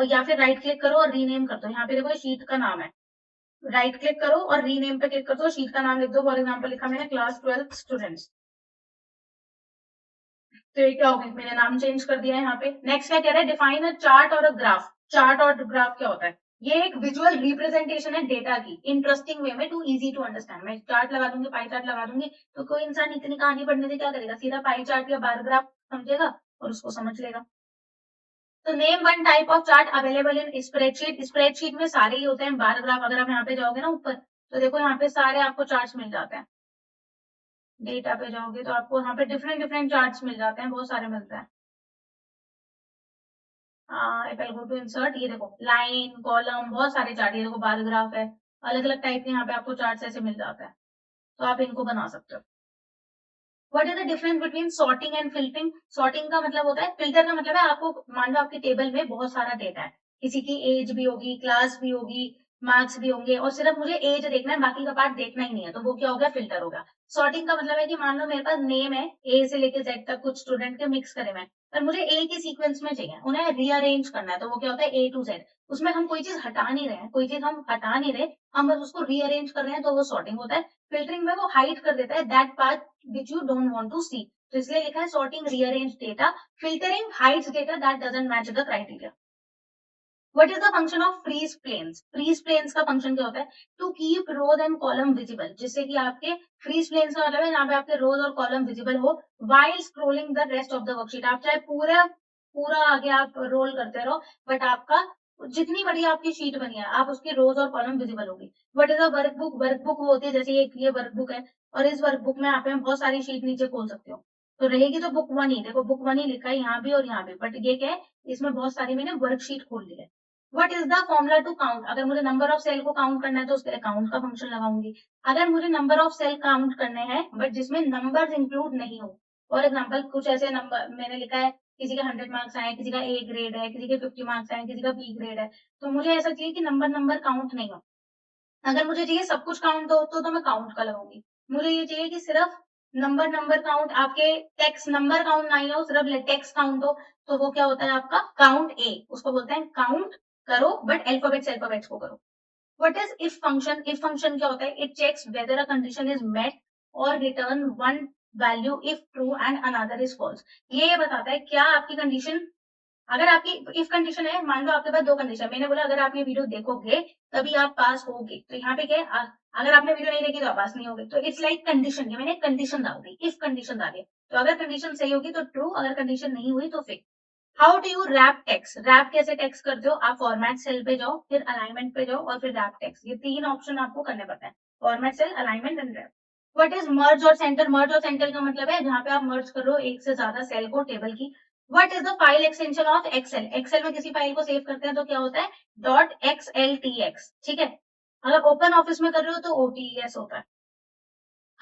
या फिर राइट क्लिक करो और रीनेम कर दो। यहाँ पे देखो शीट का नाम है, राइट क्लिक करो और रीनेम पे क्लिक कर दो, शीट का नाम लिख दो। फॉर एग्जाम्पल लिखा मैंने क्लास 12 स्टूडेंट्स, तो ये क्या हो गया, मैंने नाम चेंज कर दिया है यहाँ पे। नेक्स्ट क्या कह रहा है, डिफाइन अ चार्ट और अ ग्राफ। चार्ट और ग्राफ क्या होता है? ये एक विजुअल रिप्रेजेंटेशन है डेटा की, इंटरेस्टिंग वे में, टू इजी टू अंडरस्टैंड। मैं चार्ट लगा दूंगी, पाई चार्ट लगा दूंगी, तो कोई इंसान इतनी कहानी पढ़ने से क्या करेगा, सीधा पाई चार्ट या बार ग्राफ समझेगा और उसको समझ लेगा। तो name one type of chart available in spreadsheet. Spreadsheet में सारे ही होते हैं बार ग्राफ। अगर आप यहाँ पे जाओगे ना ऊपर, तो देखो यहाँ पे सारे आपको चार्ट्स मिल जाते हैं। डेटा पे जाओगे तो आपको यहाँ पे डिफरेंट डिफरेंट चार्ट्स मिल जाते हैं, बहुत सारे मिलते हैं। If I go to insert, ये देखो लाइन कॉलम बहुत सारे चार्ट, ये देखो बार ग्राफ है, अलग अलग टाइप के यहाँ पे आपको चार्ट्स ऐसे मिल जाता है, तो आप इनको बना सकते हो। What is the difference between sorting and filtering? Sorting का मतलब होता है, फिल्टर का मतलब है आपको मान लो आपके टेबल में बहुत सारा डेटा है, किसी की एज भी होगी, क्लास भी होगी, मार्क्स भी होंगे, और सिर्फ मुझे एज देखना है, बाकी का पार्ट देखना ही नहीं है, तो वो क्या हो गया, फिल्टर हो गया। सॉर्टिंग का मतलब है कि मान लो मेरे पास नेम है ए से लेके जेड तक, कुछ स्टूडेंट के मिक्स करे हुए हैं, पर मुझे एक ही सीक्वेंस में चाहिए, उन्हें रीअरेंज करना है, तो वो क्या होता है, ए टू जेड। उसमें हम कोई चीज हटा नहीं रहे हैं, कोई चीज हम हटा नहीं रहे, हम बस उसको रीअरेंज कर रहे हैं, तो वो सॉर्टिंग होता है। फिल्टरिंग में वो हाइड कर देता है that part which you don't want to see, तो इसलिए लिखा है sorting rearrange data, filtering hides data that doesn't match the criteria. What is the function of freeze panes? Freeze panes का फंक्शन क्या होता है, to keep rows and column visible, जिससे कि आपके फ्रीज प्लेन्स का मतलब है यहाँ पे आपके रोज और कॉलम विजिबल हो while scrolling the rest of the worksheet. आप चाहे पूरा पूरा आगे आप रोल करते रहो, बट आपका जितनी बड़ी आपकी शीट बनी है, आप उसकी रोज और कॉलम विजिबल होगी। What is a workbook? Workbook वो होती है, जैसे ये वर्कबुक है, और इस वर्कबुक में आप बहुत सारी शीट नीचे खोल सकते हो, तो रहेगी तो बुक 1 ही, देखो बुक 1 ही लिखा है यहाँ भी और यहाँ भी, बट ये क्या है, इसमें बहुत सारी मैंने वर्कशीट खोल ली है। What is the formula to count? अगर मुझे नंबर ऑफ सेल को काउंट करना है तो उसके लिए काउंट का फंक्शन लगाऊंगी। अगर मुझे नंबर ऑफ सेल काउंट करने हैं बट जिसमें नंबर्स इंक्लूड नहीं हो, फॉर एग्जांपल कुछ ऐसे नंबर मैंने लिखा है, किसी का 100 मार्क्स आए, किसी का ए ग्रेड है, किसी के 50 मार्क्स आए, किसी का बी ग्रेड है, तो मुझे ऐसा चाहिए कि नंबर नंबर काउंट नहीं हो। अगर मुझे चाहिए सब कुछ काउंट हो तो मैं काउंट का लगाऊंगी। मुझे ये चाहिए कि सिर्फ नंबर नंबर काउंट, आपके टेक्स्ट नंबर काउंट नहीं हो, सिर्फ टेक्स्ट काउंट हो, तो वो क्या होता है आपका काउंट ए, उसको बोलते हैं काउंट करो बट अल्फाबेट्स अल्फाबेट्स को करो। What is if function? If function क्या होता है, it checks whether a condition is met और return one value if true and another is false. ये बताता है क्या आपकी कंडीशन, अगर आपकी इफ कंडीशन है, मान लो आपके पास दो कंडीशन, मैंने बोला अगर आप ये वीडियो देखोगे तभी आप पास होगे, तो यहाँ पे क्या है, अगर आपने वीडियो नहीं देखी तो आप पास नहीं होगे, तो इट्स लाइक कंडीशन, ये मैंने कंडीशन डाल दी, इफ कंडीशन डाली, तो अगर कंडीशन सही होगी तो ट्रू, अगर कंडीशन नहीं हुई तो fake. How do you wrap text? Wrap कैसे टेक्स्ट करते हो, आप फॉर्मेट सेल पे जाओ, फिर अलाइनमेंट पे जाओ और फिर रैप टेक्स्ट, ये तीन ऑप्शन आपको करने पड़ते हैं, format cell, alignment and wrap. What is merge और सेंटर? मर्ज और सेंटर का मतलब है जहां पे आप मर्ज कर रहे हो एक से ज्यादा सेल को टेबल की। What is the file extension of Excel? Excel में किसी फाइल को सेव करते हैं तो क्या होता है? डॉट XLTX, ठीक है। अगर ओपन ऑफिस में कर रहे हो तो OTES होता है।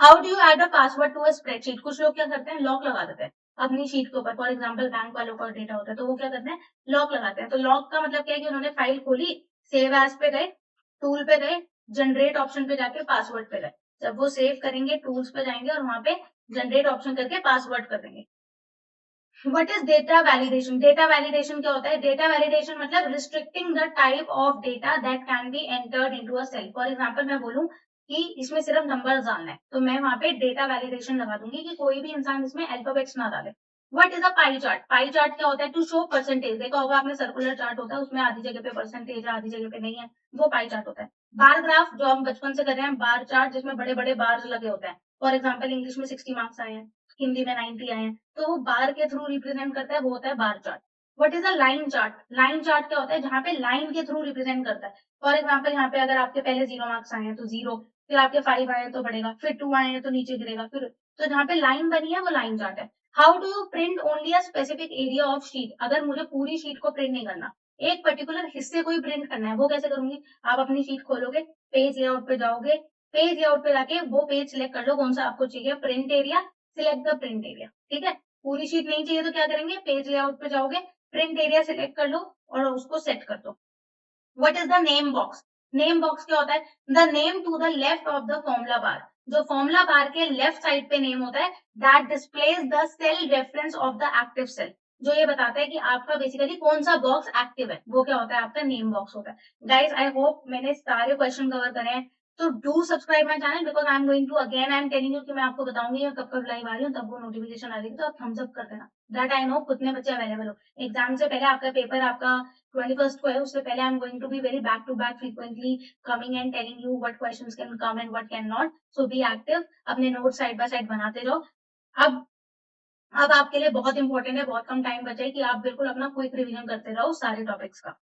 How do you add a password to a spreadsheet? कुछ लोग क्या करते हैं, लॉक लगा देते हैं अपनी शीट के ऊपर। फॉर एग्जाम्पल बैंक वालों का डेटा होता है तो वो क्या करते हैं, लॉक लगाते हैं। तो लॉक का मतलब क्या है कि उन्होंने फाइल खोली, सेव एज पे गए, टूल पे गए, जनरेट ऑप्शन पे जाके पासवर्ड पे गए। जब वो सेव करेंगे टूल्स पे जाएंगे और वहां पे जनरेट ऑप्शन करके पासवर्ड कर देंगे। What is data validation? Data validation क्या होता है? डेटा वैलिडेशन मतलब restricting the type of data that can be entered into a cell. For example मैं बोलूं कि इसमें सिर्फ नंबर डालना है तो मैं वहां पे डेटा वैलिडेशन लगा दूंगी कि कोई भी इंसान इसमें अल्फाबेट्स ना डाले। What is a pie chart? Pie chart क्या होता है? To show percentage. देखा होगा आपने, सर्कुलर चार्ट होता है उसमें आधी जगह पे परसेंटेज है आधी जगह पे नहीं है, वो पाई चार्ट होता है। बार ग्राफ जो हम बचपन से कर रहे हैं, बार चार्ट जिसमें बड़े बड़े बार्स लगे होते हैं। फॉर एग्जाम्पल इंग्लिश में 60 मार्क्स आए हैं, हिंदी में 90 आए हैं, तो वो बार के थ्रू रिप्रेजेंट करता है, वो होता है bar chart. What is a line chart? Line chart क्या होता है? जहां पे लाइन के थ्रू रिप्रेजेंट करता है। फॉर एग्जाम्पल यहाँ पे अगर आपके पहले 0 मार्क्स आए हैं तो 0, फिर आपके 5 आए हैं तो बढ़ेगा, फिर 2 आए हैं तो नीचे गिरेगा, फिर तो जहाँ पे लाइन बनी है वो लाइन चार्ट है। How do you print only a specific area of sheet? अगर मुझे पूरी शीट को प्रिंट नहीं करना, एक पर्टिकुलर हिस्से को ही प्रिंट करना है, वो कैसे करूंगी? आप अपनी शीट खोलोगे, पेज लेआउट पे जाओगे, पेज लेआउट पे जाके वो पेज सिलेक्ट कर लो कौन सा आपको चाहिए, print area, select the print area, ठीक है। पूरी शीट नहीं चाहिए तो क्या करेंगे, पेज लेआउट पे जाओगे, प्रिंट एरिया सिलेक्ट कर लो और उसको सेट कर दो। What is the name box? Name box क्या होता है? The name to the left of the formula bar. जो फॉर्मूला बार के लेफ्ट साइड पे नेम होता है, that displays the cell reference of the active cell. जो ये बताता है कि आपका बेसिकली कौन सा बॉक्स एक्टिव है, वो क्या होता है? आपका नेम बॉक्स होता है। गाइस आई होप मैंने सारे क्वेश्चन कवर करे हैं। तो do subscribe my channel because I am going to again, I am telling you कि मैं आपको बताऊंगी मैं कब कब लाइव आ रही हूँ, तब वो नोटिफिकेशन आ जाएगी तो आप थम्स अप कर देना, दैट आई नो कितने बच्चे अवेलेबल हो। एग्जाम से पहले आपका पेपर आपका 21st को है, उससे पहले I am going to be very back to back frequently coming and telling you what questions can come and what can not. So be active, अपने नोट साइड बाय साइड बनाते जाओ। अब अब आपके लिए बहुत इंपॉर्टेंट है, बहुत कम टाइम बचा है कि आप बिल्कुल अपना क्विक रिवीजन करते रहो सारे टॉपिक्स का।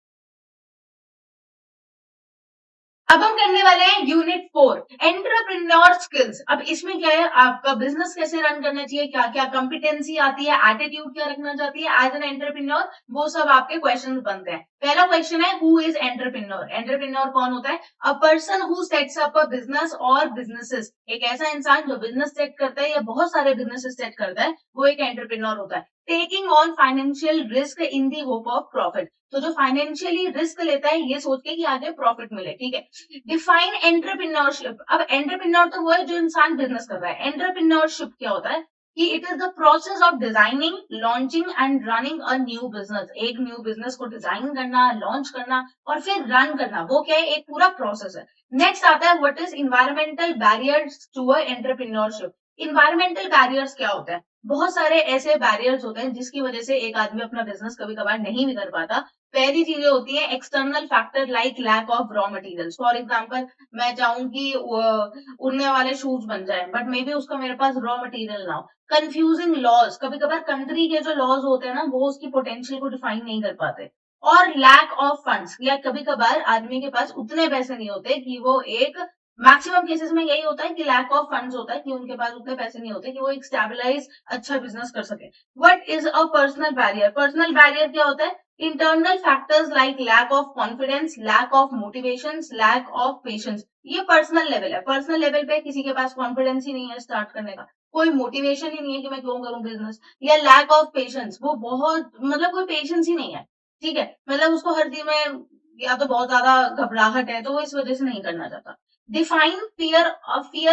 अब हम करने वाले हैं यूनिट 4, एंटरप्रेन्योर स्किल्स। अब इसमें क्या है, आपका बिजनेस कैसे रन करना चाहिए, क्या क्या कंपिटेंसी आती है, एटीट्यूड क्या रखना चाहती है एज एन एंटरप्रेन्योर, वो सब आपके क्वेश्चन बनते हैं। पहला क्वेश्चन है, हु इज एंटरप्रेन्योर? एंटरप्रेन्योर कौन होता है? A person who sets up a business और बिजनेसेस। एक ऐसा इंसान जो बिजनेस सेट करता है या बहुत सारे बिजनेस सेट करता है, वो एक एंटरप्रेन्योर होता है। Taking on financial risk in the hope of profit. तो जो फाइनेंशियली रिस्क लेता है ये सोच के कि आगे प्रॉफिट मिले, ठीक है। Define entrepreneurship. अब एंटरप्रेन्योर तो वो है जो इंसान बिजनेस कर रहा है, एंटरप्रेन्योरशिप क्या होता है कि it is the process of designing, launching and running a new business. एक न्यू बिजनेस को डिजाइन करना, लॉन्च करना और फिर रन करना, वो क्या है, एक पूरा प्रोसेस है। नेक्स्ट आता है, what is environmental barriers to a entrepreneurship. Environmental barriers क्या होता है? बहुत सारे ऐसे बैरियर्स होते हैं जिसकी वजह से एक आदमी अपना बिजनेस कभी कभार नहीं भी कर पाता। पहली चीजें होती है external factor like lack of raw materials. For example मैं चाहूँ कि उड़ने वाले शूज बन जाए बट मे बी उसका मेरे पास रॉ मटेरियल ना हो। कंफ्यूजिंग लॉज, कभी कभार कंट्री के जो लॉज होते हैं ना वो उसकी पोटेंशियल को डिफाइन नहीं कर पाते। और लैक ऑफ फंड्स, या कभी कभार आदमी के पास उतने पैसे नहीं होते कि वो एक, मैक्सिमम केसेस में यही होता है कि लैक ऑफ फंड्स होता है कि उनके पास उतने पैसे नहीं होते कि वो एक स्टेबलाइज अच्छा बिजनेस कर सके। What is a personal barrier? Personal barrier क्या होता है? Internal factors like lack of confidence, lack of motivation, lack of patience. ये पर्सनल लेवल है। पर्सनल लेवल पे किसी के पास कॉन्फिडेंस ही नहीं है स्टार्ट करने का, कोई मोटिवेशन ही नहीं है कि मैं क्यों करूं बिजनेस, या लैक ऑफ पेशेंस, वो बहुत मतलब कोई पेशेंस ही नहीं है, ठीक है। मतलब उसको हर चीज में या तो बहुत ज्यादा घबराहट है तो वो इस वजह से नहीं करना चाहता। Define fear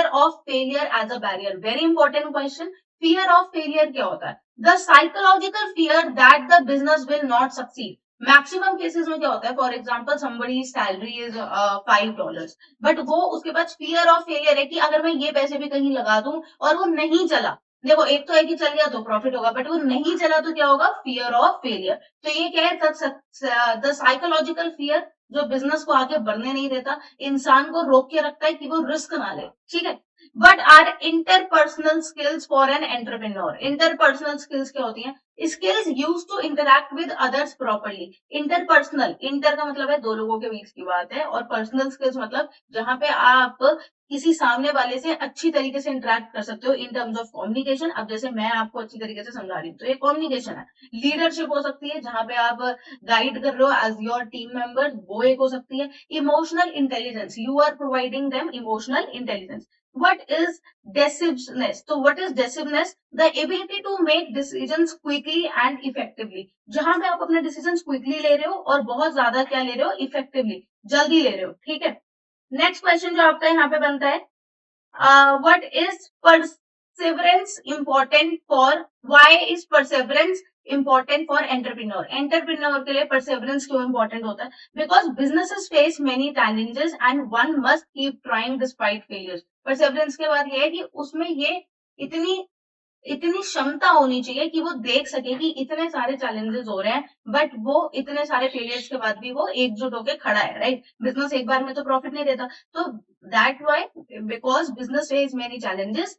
of failure as a barrier. Very important question. Fear of failure क्या होता है? The psychological fear that the business will not succeed. Maximum cases में क्या होता है, for example somebody salary is $5 but वो उसके पास फियर ऑफ फेलियर है कि अगर मैं ये पैसे भी कहीं लगा दूं और वो नहीं चला, देखो एक तो है कि चल गया तो प्रॉफिट होगा बट वो नहीं चला तो क्या होगा, फियर ऑफ फेलियर। तो ये क्या है, द साइकोलॉजिकल फियर जो बिजनेस को आगे बढ़ने नहीं देता, इंसान को रोक के रखता है कि वो रिस्क ना ले, ठीक है। What are interpersonal skills for an entrepreneur? Interpersonal skills क्या होती हैं? Skills used to interact with others properly. Interpersonal, inter का मतलब है दो लोगों के बीच की बात है, और personal skills मतलब जहां पे आप किसी सामने वाले से अच्छी तरीके से इंटरेक्ट कर सकते हो इन टर्म्स ऑफ कम्युनिकेशन. अब जैसे मैं आपको अच्छी तरीके से समझा रही हूँ तो ये कम्युनिकेशन है. लीडरशिप हो सकती है जहां पे आप गाइड कर रहे हो एज योर टीम मेंबर, वो एक हो सकती है. Emotional intelligence, you are providing them emotional intelligence. What is decisiveness? So what is decisiveness? The ability to make decisions quickly and effectively. जहां पे आप अपने decisions quickly ले रहे हो और बहुत ज्यादा क्या ले रहे हो, effectively, जल्दी ले रहे हो. ठीक है. नेक्स्ट क्वेश्चन जो आपका यहाँ पे बनता है, what is perseverance important for, why is perseverance important for entrepreneur? Entrepreneur के लिए perseverance क्यों important होता है? Because businesses face many challenges and one must keep trying despite failures. Perseverance के बाद ये है कि उसमें ये इतनी इतनी क्षमता होनी चाहिए कि वो देख सके कि इतने सारे चैलेंजेस हो रहे हैं, बट वो इतने सारे फेलियर्स के बाद भी वो एकजुट होकर खड़ा है. राइट. बिजनेस एक बार में तो प्रॉफिट नहीं देता. तो that why, because business face many challenges,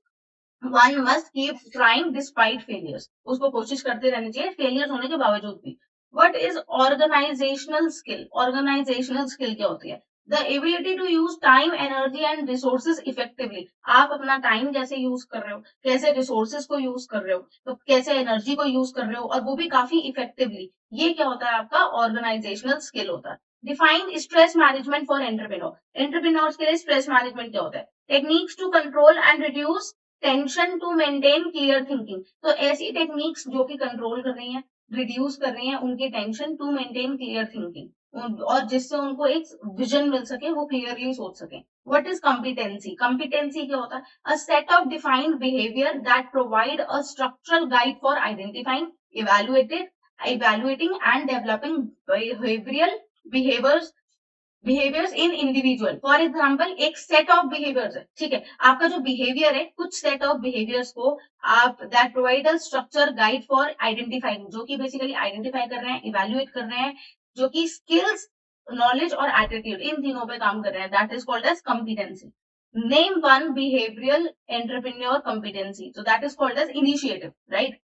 one must keep trying despite failures. उसको कोशिश करते रहनी चाहिए फेलियर्स होने के बावजूद भी. What is organisational skill? Organisational skill क्या होती है? The ability to use time, energy and resources effectively. आप अपना टाइम कैसे यूज कर रहे हो, कैसे रिसोर्सेज को यूज कर रहे हो, तो कैसे एनर्जी को यूज कर रहे हो, और वो भी काफी इफेक्टिवली. ये क्या होता है? आपका ऑर्गेनाइजेशनल स्किल होता है. Define stress management for entrepreneur. Entrepreneurs के लिए स्ट्रेस मैनेजमेंट क्या होता है? Techniques to control and reduce tension to maintain clear thinking. तो ऐसी टेक्निक्स जो कि कंट्रोल कर रही हैं, रिड्यूस कर रही हैं उनकी tension, to maintain clear thinking, और जिससे उनको एक विजन मिल सके, वो क्लियरली सोच सके. What is competency? कॉम्पिटेंसी क्या होता है? अ set of defined behaviour that provide a structural guide for identifying, evaluating and developing behaviours behaviours in individual. For example, एक सेट ऑफ बिहेवियर्स है. ठीक है. आपका जो बिहेवियर है, कुछ सेट ऑफ बिहेवियर्स को आप that provide a structure guide for identifying, जो कि बेसिकली आइडेंटिफाई कर रहे हैं, इवेल्युएट कर रहे हैं, जो कि स्किल्स, नॉलेज और एटीट्यूड, इन तीनों पे काम कर रहे हैं. That is called as competency. Name one behavioural entrepreneur competency. So that is called as initiative. Right.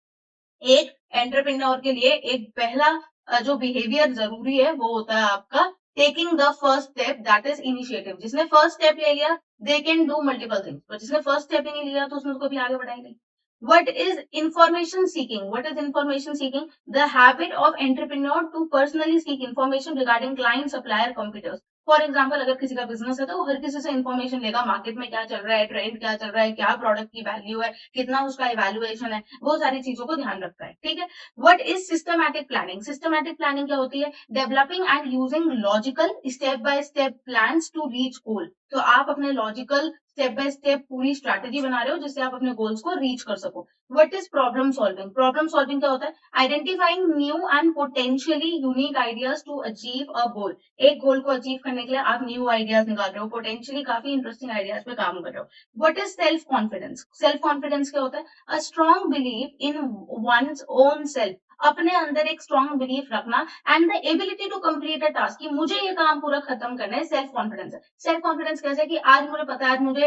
एक एंटरप्रेन्योर के लिए एक पहला जो बिहेवियर जरूरी है वो होता है आपका taking the first step, that is initiative. जिसने फर्स्ट स्टेप ले लिया they can do multiple things, पर जिसने फर्स्ट स्टेप ही नहीं लिया तो उसने कभी आगे बढ़ाई नहीं. What is information seeking? What is information seeking? The habit of entrepreneur to personally seek information regarding client, supplier, competitors. For example, अगर किसी का बिजनेस है तो वो हर किसी से इन्फॉर्मेशन लेगा, मार्केट में क्या चल रहा है, ट्रेंड क्या चल रहा है, क्या प्रोडक्ट की वैल्यू है, कितना उसका इवैल्यूएशन है, वो सारी चीजों को ध्यान रखता है. ठीक है. What is systematic planning? Systematic planning क्या होती है? Developing and using logical step by step plans to reach goal. तो आप अपने लॉजिकल स्टेप बाय स्टेप पूरी स्ट्रैटेजी बना रहे हो जिससे आप अपने गोल्स को रीच कर सको. What is problem solving? Problem solving क्या होता है? Identifying new and potentially unique ideas to achieve a goal. एक गोल को अचीव करने के लिए आप न्यू आइडियाज निकाल रहे हो, पोटेंशियली काफी इंटरेस्टिंग आइडियाज पे काम कर रहे हो. What is self confidence? Self confidence क्या होता है? A strong believe in one's own self. अपने अंदर एक स्ट्रॉन्ग बिलीफ रखना and the ability to complete a task, कि मुझे ये काम पूरा खत्म करना है. सेल्फ कॉन्फिडेंस है. सेल्फ कॉन्फिडेंस कैसे कि आज मुझे पता है, आज मुझे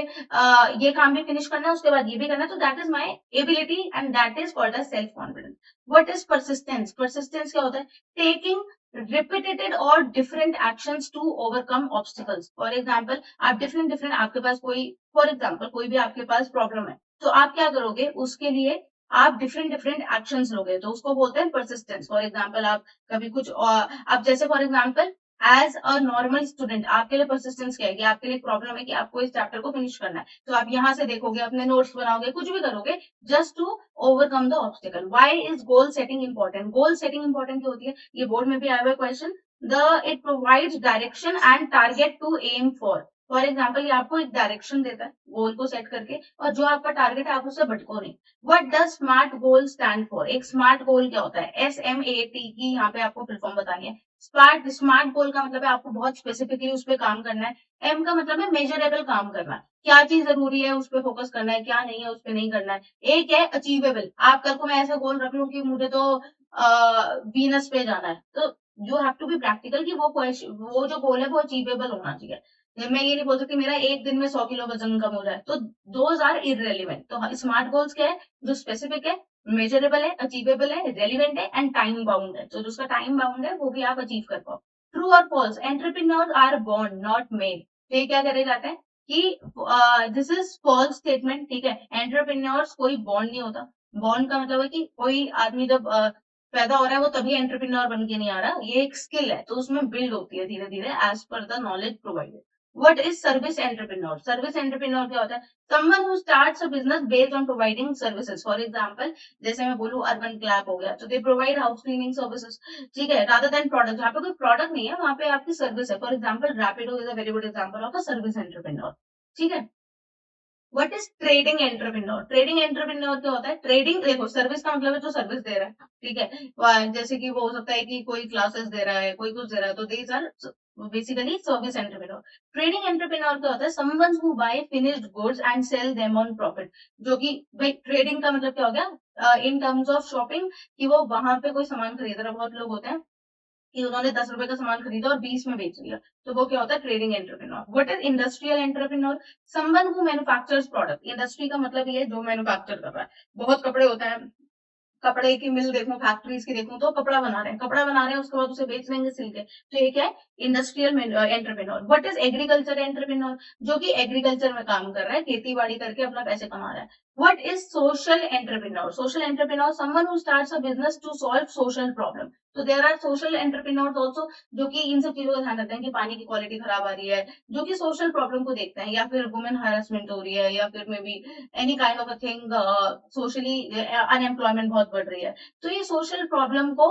ये काम भी फिनिश करना है, उसके बाद ये भी करना है, तो that is my ability and that is called as self confidence. What is persistence? Persistence क्या होता है? टेकिंग रिपीटेटेड और different actions to overcome obstacles. For example, आप डिफरेंट आपके पास कोई, फॉर एग्जाम्पल कोई भी आपके पास प्रॉब्लम है, तो आप क्या करोगे? उसके लिए आप डिफरेंट एक्शंस लोगे, तो उसको बोलते हैं परसिस्टेंस. फॉर एग्जाम्पल, आप कभी कुछ आप जैसे for example as a normal student आपके लिए परसिस्टेंस क्या है? कि आपके लिए प्रॉब्लम है कि आपको इस चैप्टर को फिनिश करना है, तो आप यहाँ से देखोगे, अपने नोट्स बनाओगे, कुछ भी करोगे just to overcome the obstacle. Why is goal setting important? Goal setting important क्यों होती है? ये बोर्ड में भी आया हुआ question. It provides direction and target to aim for. For example, ये आपको एक डायरेक्शन देता है गोल को सेट करके, और जो आपका टारगेट है आप उससे भटको नहीं. What does smart goal stand for? एक स्मार्ट गोल क्या होता है? SMART की यहाँ पे आपको फुल फॉर्म बतानी है. स्मार्ट गोल का मतलब है आपको बहुत स्पेसिफिकली उस पर काम करना है. एम का मतलब है मेजरेबल काम करना है, क्या चीज जरूरी है उस पर फोकस करना है, क्या नहीं है उस पर नहीं करना है. एक है अचीवेबल. आप कल को मैं ऐसा गोल रख लूं कि मुझे तो वीनस पे जाना है, तो you have to be practical कि वो जो गोल है वो अचीवेबल होना चाहिए. मैं ये नहीं बोल सकती मेरा एक दिन में 100 किलो वजन कम हो जाए, तो दोज आर इररेलीवेंट। तो स्मार्ट गोल्स क्या है, जो स्पेसिफिक है, मेजरेबल है, अचीवेबल है, रेलिवेंट है एंड टाइम बाउंड है। तो जो उसका टाइम बाउंड है वो भी आप अचीव कर पाओ। ट्रू और false, entrepreneurs are born not made. तो ये क्या करे जाते हैं कि दिस इज फॉल्स स्टेटमेंट, ठीक है। एंटरप्रेन्योर्स कोई बॉर्न नहीं होता। बॉर्न का मतलब है कि कोई आदमी जब पैदा हो रहा है वो तभी एंटरप्रेन्योर बन के नहीं आ रहा, ये एक स्किल है, तो उसमें बिल्ड होती है धीरे धीरे as per the knowledge provided. What is service entrepreneur? Service entrepreneur क्या होता है? Someone who starts a business based on providing services. For example, जैसे मैं बोलूँ अर्बन क्लैप हो गया, तो they provide house cleaning services, ठीक है, rather than product। जहाँ पे कोई प्रोडक्ट नहीं है वहां पे आपकी सर्विस है। For example Rapido is a very good example of a service entrepreneur, ठीक है। What is trading entrepreneur? Trading entrepreneur क्या होता है? ट्रेडिंग, देखो सर्विस का मतलब है जो सर्विस दे रहा है, ठीक है। जैसे कि वो हो सकता है कि कोई क्लासेस दे रहा है, कोई कुछ दे रहा है, तो these are basically service entrepreneur. Trading entrepreneur क्या होता है? Someone who buy finished goods and sell them on profit. जो कि भाई ट्रेडिंग का मतलब क्या हो गया इन टर्म्स ऑफ शॉपिंग, कि वो वहां पे कोई सामान खरीद रहा है। बहुत लोग होते हैं कि उन्होंने 10 रुपए का सामान खरीदा और 20 में बेच दिया, तो वो क्या होता है? Trading entrepreneur. What is industrial entrepreneur? Someone who manufactures product. Industry का मतलब ये है जो मैन्युफैक्चर कर रहा है। बहुत कपड़े होते हैं, कपड़े की मिल देखूं, फैक्ट्रीज की देखूं, तो कपड़ा बना रहे हैं, कपड़ा बना रहे हैं, उसके बाद उसे बेच लेंगे सिल के, तो ये क्या है? Industrial entrepreneur. What is agriculture entrepreneur? जो कि एग्रीकल्चर में काम कर रहा है, खेती बाड़ी करके अपना पैसे कमा रहा है। What is social entrepreneur? Social entrepreneur someone who starts a business to solve social problem. तो there are social entrepreneurs also, जो कि इन सब चीजों का ध्यान रखते हैं कि पानी की क्वालिटी खराब आ रही है, जो कि सोशल प्रॉब्लम को देखते हैं, या फिर वुमेन हरासमेंट हो रही है, या फिर may be any kind of a thing, socially unemployment बहुत बढ़ रही है, तो ये सोशल प्रॉब्लम को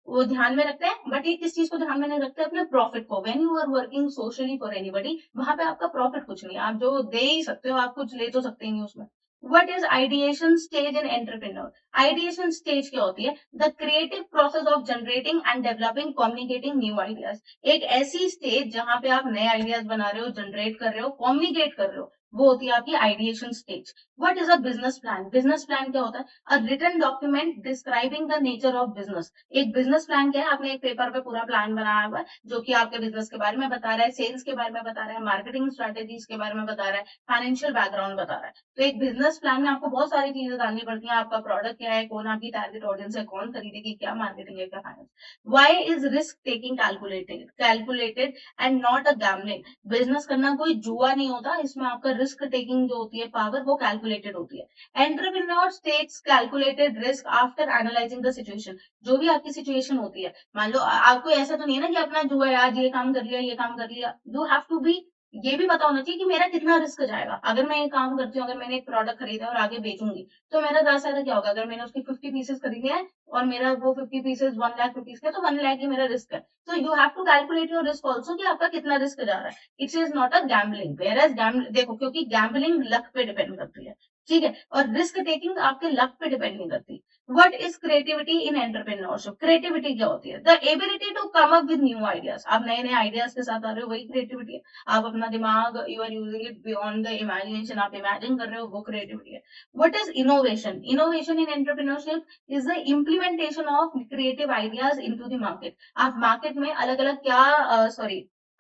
वो ध्यान में रखते हैं। बट ये किस चीज को ध्यान में नहीं रखते? अपने प्रॉफिट को। When you are working socially for anybody, वहां पे आपका प्रॉफिट कुछ नहीं है, आप जो दे ही सकते हो, आप कुछ ले तो सकते ही नहीं उसमें। What is ideation stage in entrepreneur? Ideation stage क्या होती है? The creative process of generating and developing communicating new ideas. एक ऐसी स्टेज जहां पे आप नए आइडियाज बना रहे हो, जनरेट कर रहे हो, कम्युनिकेट कर रहे हो, वो होती है आपकी ideation stage. What is a business plan? Business plan क्या होता है? A written document describing the nature of business. एक बिजनेस प्लान क्या है? आपने एक पेपर पे पूरा प्लान बनाया हुआ है, जो कि आपके बिजनेस के बारे में बता रहा है, सेल्स के बारे में बता रहा है, मार्केटिंग स्ट्रेटेजीज के बारे में बता रहा है, फाइनेंशियल बैकग्राउंड बता रहा है। तो एक बिजनेस प्लान में आपको बहुत सारी चीजें डालनी पड़ती हैं। आपका प्रोडक्ट क्या है, कौन आपकी टारगेट ऑडियंस है, कौन खरीदेगी, क्या मार्केटिंग है, क्या finance. Why is risk taking calculated and not a gambling? Business करना कोई जुआ नहीं होता, इसमें आपका रिस्क टेकिंग जो होती है पावर, वो कैलकुलेटेड होती है। Entrepreneurs takes calculated risk after analysing the situation. जो भी आपकी सिचुएशन होती है, मान लो आपको ऐसा तो नहीं है ना कि अपना जो है आज ये काम कर लिया, ये काम कर लिया। यू हैव टू बी, ये भी पता होना चाहिए कि मेरा कितना रिस्क जाएगा। अगर मैं ये काम करती हूँ, अगर मैंने एक प्रोडक्ट खरीदा और आगे बेचूंगी, तो मेरा ज्यादा से ज्यादा क्या होगा? अगर मैंने उसकी 50 पीसेस खरीदे हैं और मेरा वो 50 पीसेस 1 लाख रुपीज का, तो 1 लाख ही मेरा रिस्क है। तो you have to calculate your risk also, कि आपका कितना रिस्क जा रहा है। It is not a gambling. Whereas देखो, क्योंकि गैम्बलिंग लक पे डिपेंड करती है, ठीक है, और रिस्क टेकिंग आपके लक पे डिपेंड नहीं करती। What is creativity in entrepreneurship? Creativity क्या होती है? The ability to come up with new ideas. आप नए नए आइडियाज के साथ आ रहे हो, वही क्रिएटिविटी है। आप अपना दिमाग, you are using it beyond the imagination, आप इमेजिन कर रहे हो, वो क्रिएटिविटी है। What is innovation? Innovation in entrepreneurship is the implementation of creative ideas into the market. आप मार्केट में अलग अलग क्या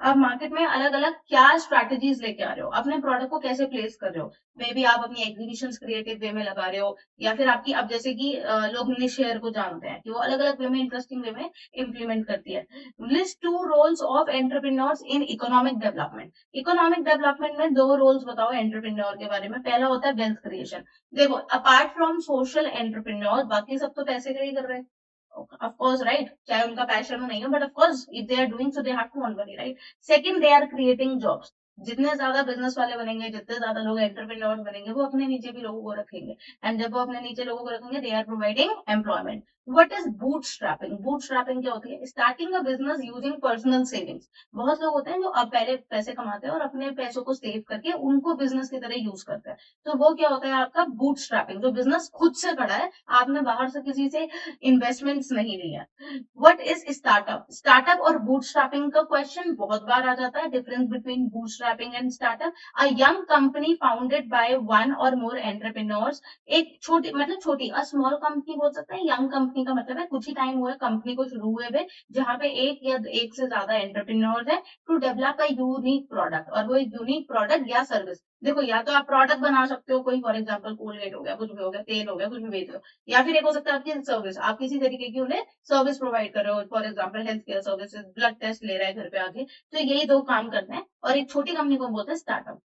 आप मार्केट में अलग अलग क्या स्ट्रैटेजीज लेके आ रहे हो, अपने प्रोडक्ट को कैसे प्लेस कर रहे हो। मे बी आप अपनी एग्जीबिशन क्रिएटिव वे में लगा रहे हो, या फिर आपकी, अब जैसे कि लोग शेयर को जानते हैं कि वो अलग अलग वे में, इंटरेस्टिंग वे में इम्प्लीमेंट करती है। List 2 roles of entrepreneurs in economic development. Economic development में 2 रोल्स बताओ एंटरप्रेन्योर के बारे में। पहला होता है वेल्थ क्रिएशन। देखो, अपार्ट फ्रॉम सोशल एंटरप्रेन्योर, बाकी सब तो पैसे के लिए कर रहे हैं, of course, right? चाहे उनका पैशन हो नहीं हो, but of course if they are doing so they have to earn money, right? Second, they are creating jobs. जितने ज्यादा बिजनेस वाले बनेंगे, जितने ज्यादा लोग एंटरप्रेन्योर बनेंगे, वो अपने नीचे भी लोगों को रखेंगे, एंड जब वो अपने नीचे लोगों को रखेंगे, they are providing employment. What is bootstrapping? Bootstrapping क्या होती है? Starting a business using personal savings. बहुत लोग होते हैं जो अब पहले पैसे कमाते हैं और अपने पैसों को सेव करके उनको बिजनेस की तरह यूज करते हैं, तो वो क्या होता है आपका बूट स्ट्रैपिंग, जो बिजनेस खुद से खड़ा है, आपने बाहर से किसी से इन्वेस्टमेंट्स नहीं लिया। What is startup? स्टार्टअप और बूटस्ट्रैपिंग का क्वेश्चन बहुत बार आ जाता है। Difference between bootstrap bootstrapping and startup, a young company founded by one और मोर एंटरप्रेन्योर्स, एक छोटी मतलब छोटी अ स्मॉल कंपनी बोल सकते हैं, यंग कंपनी का मतलब है कुछ ही टाइम हुआ है कंपनी को शुरू हुए हुए, जहाँ पे एक या एक से ज्यादा एंटरप्रेन्योर्स है, to develop a unique product, और वो यूनिक प्रोडक्ट या सर्विस, देखो या तो आप प्रोडक्ट बना सकते हो, कोई फॉर एग्जांपल कोलगेट हो गया, कुछ भी हो गया, तेल हो गया, कुछ भी बेच रहे हो, या फिर एक हो सकता है आपकी सर्विस, आप किसी तरीके की उन्हें सर्विस प्रोवाइड कर रहे हो, for example health care services, blood test ले रहा है घर पे आके, तो यही दो काम करते हैं, और एक छोटी कंपनी को हम बोलते हैं स्टार्टअप।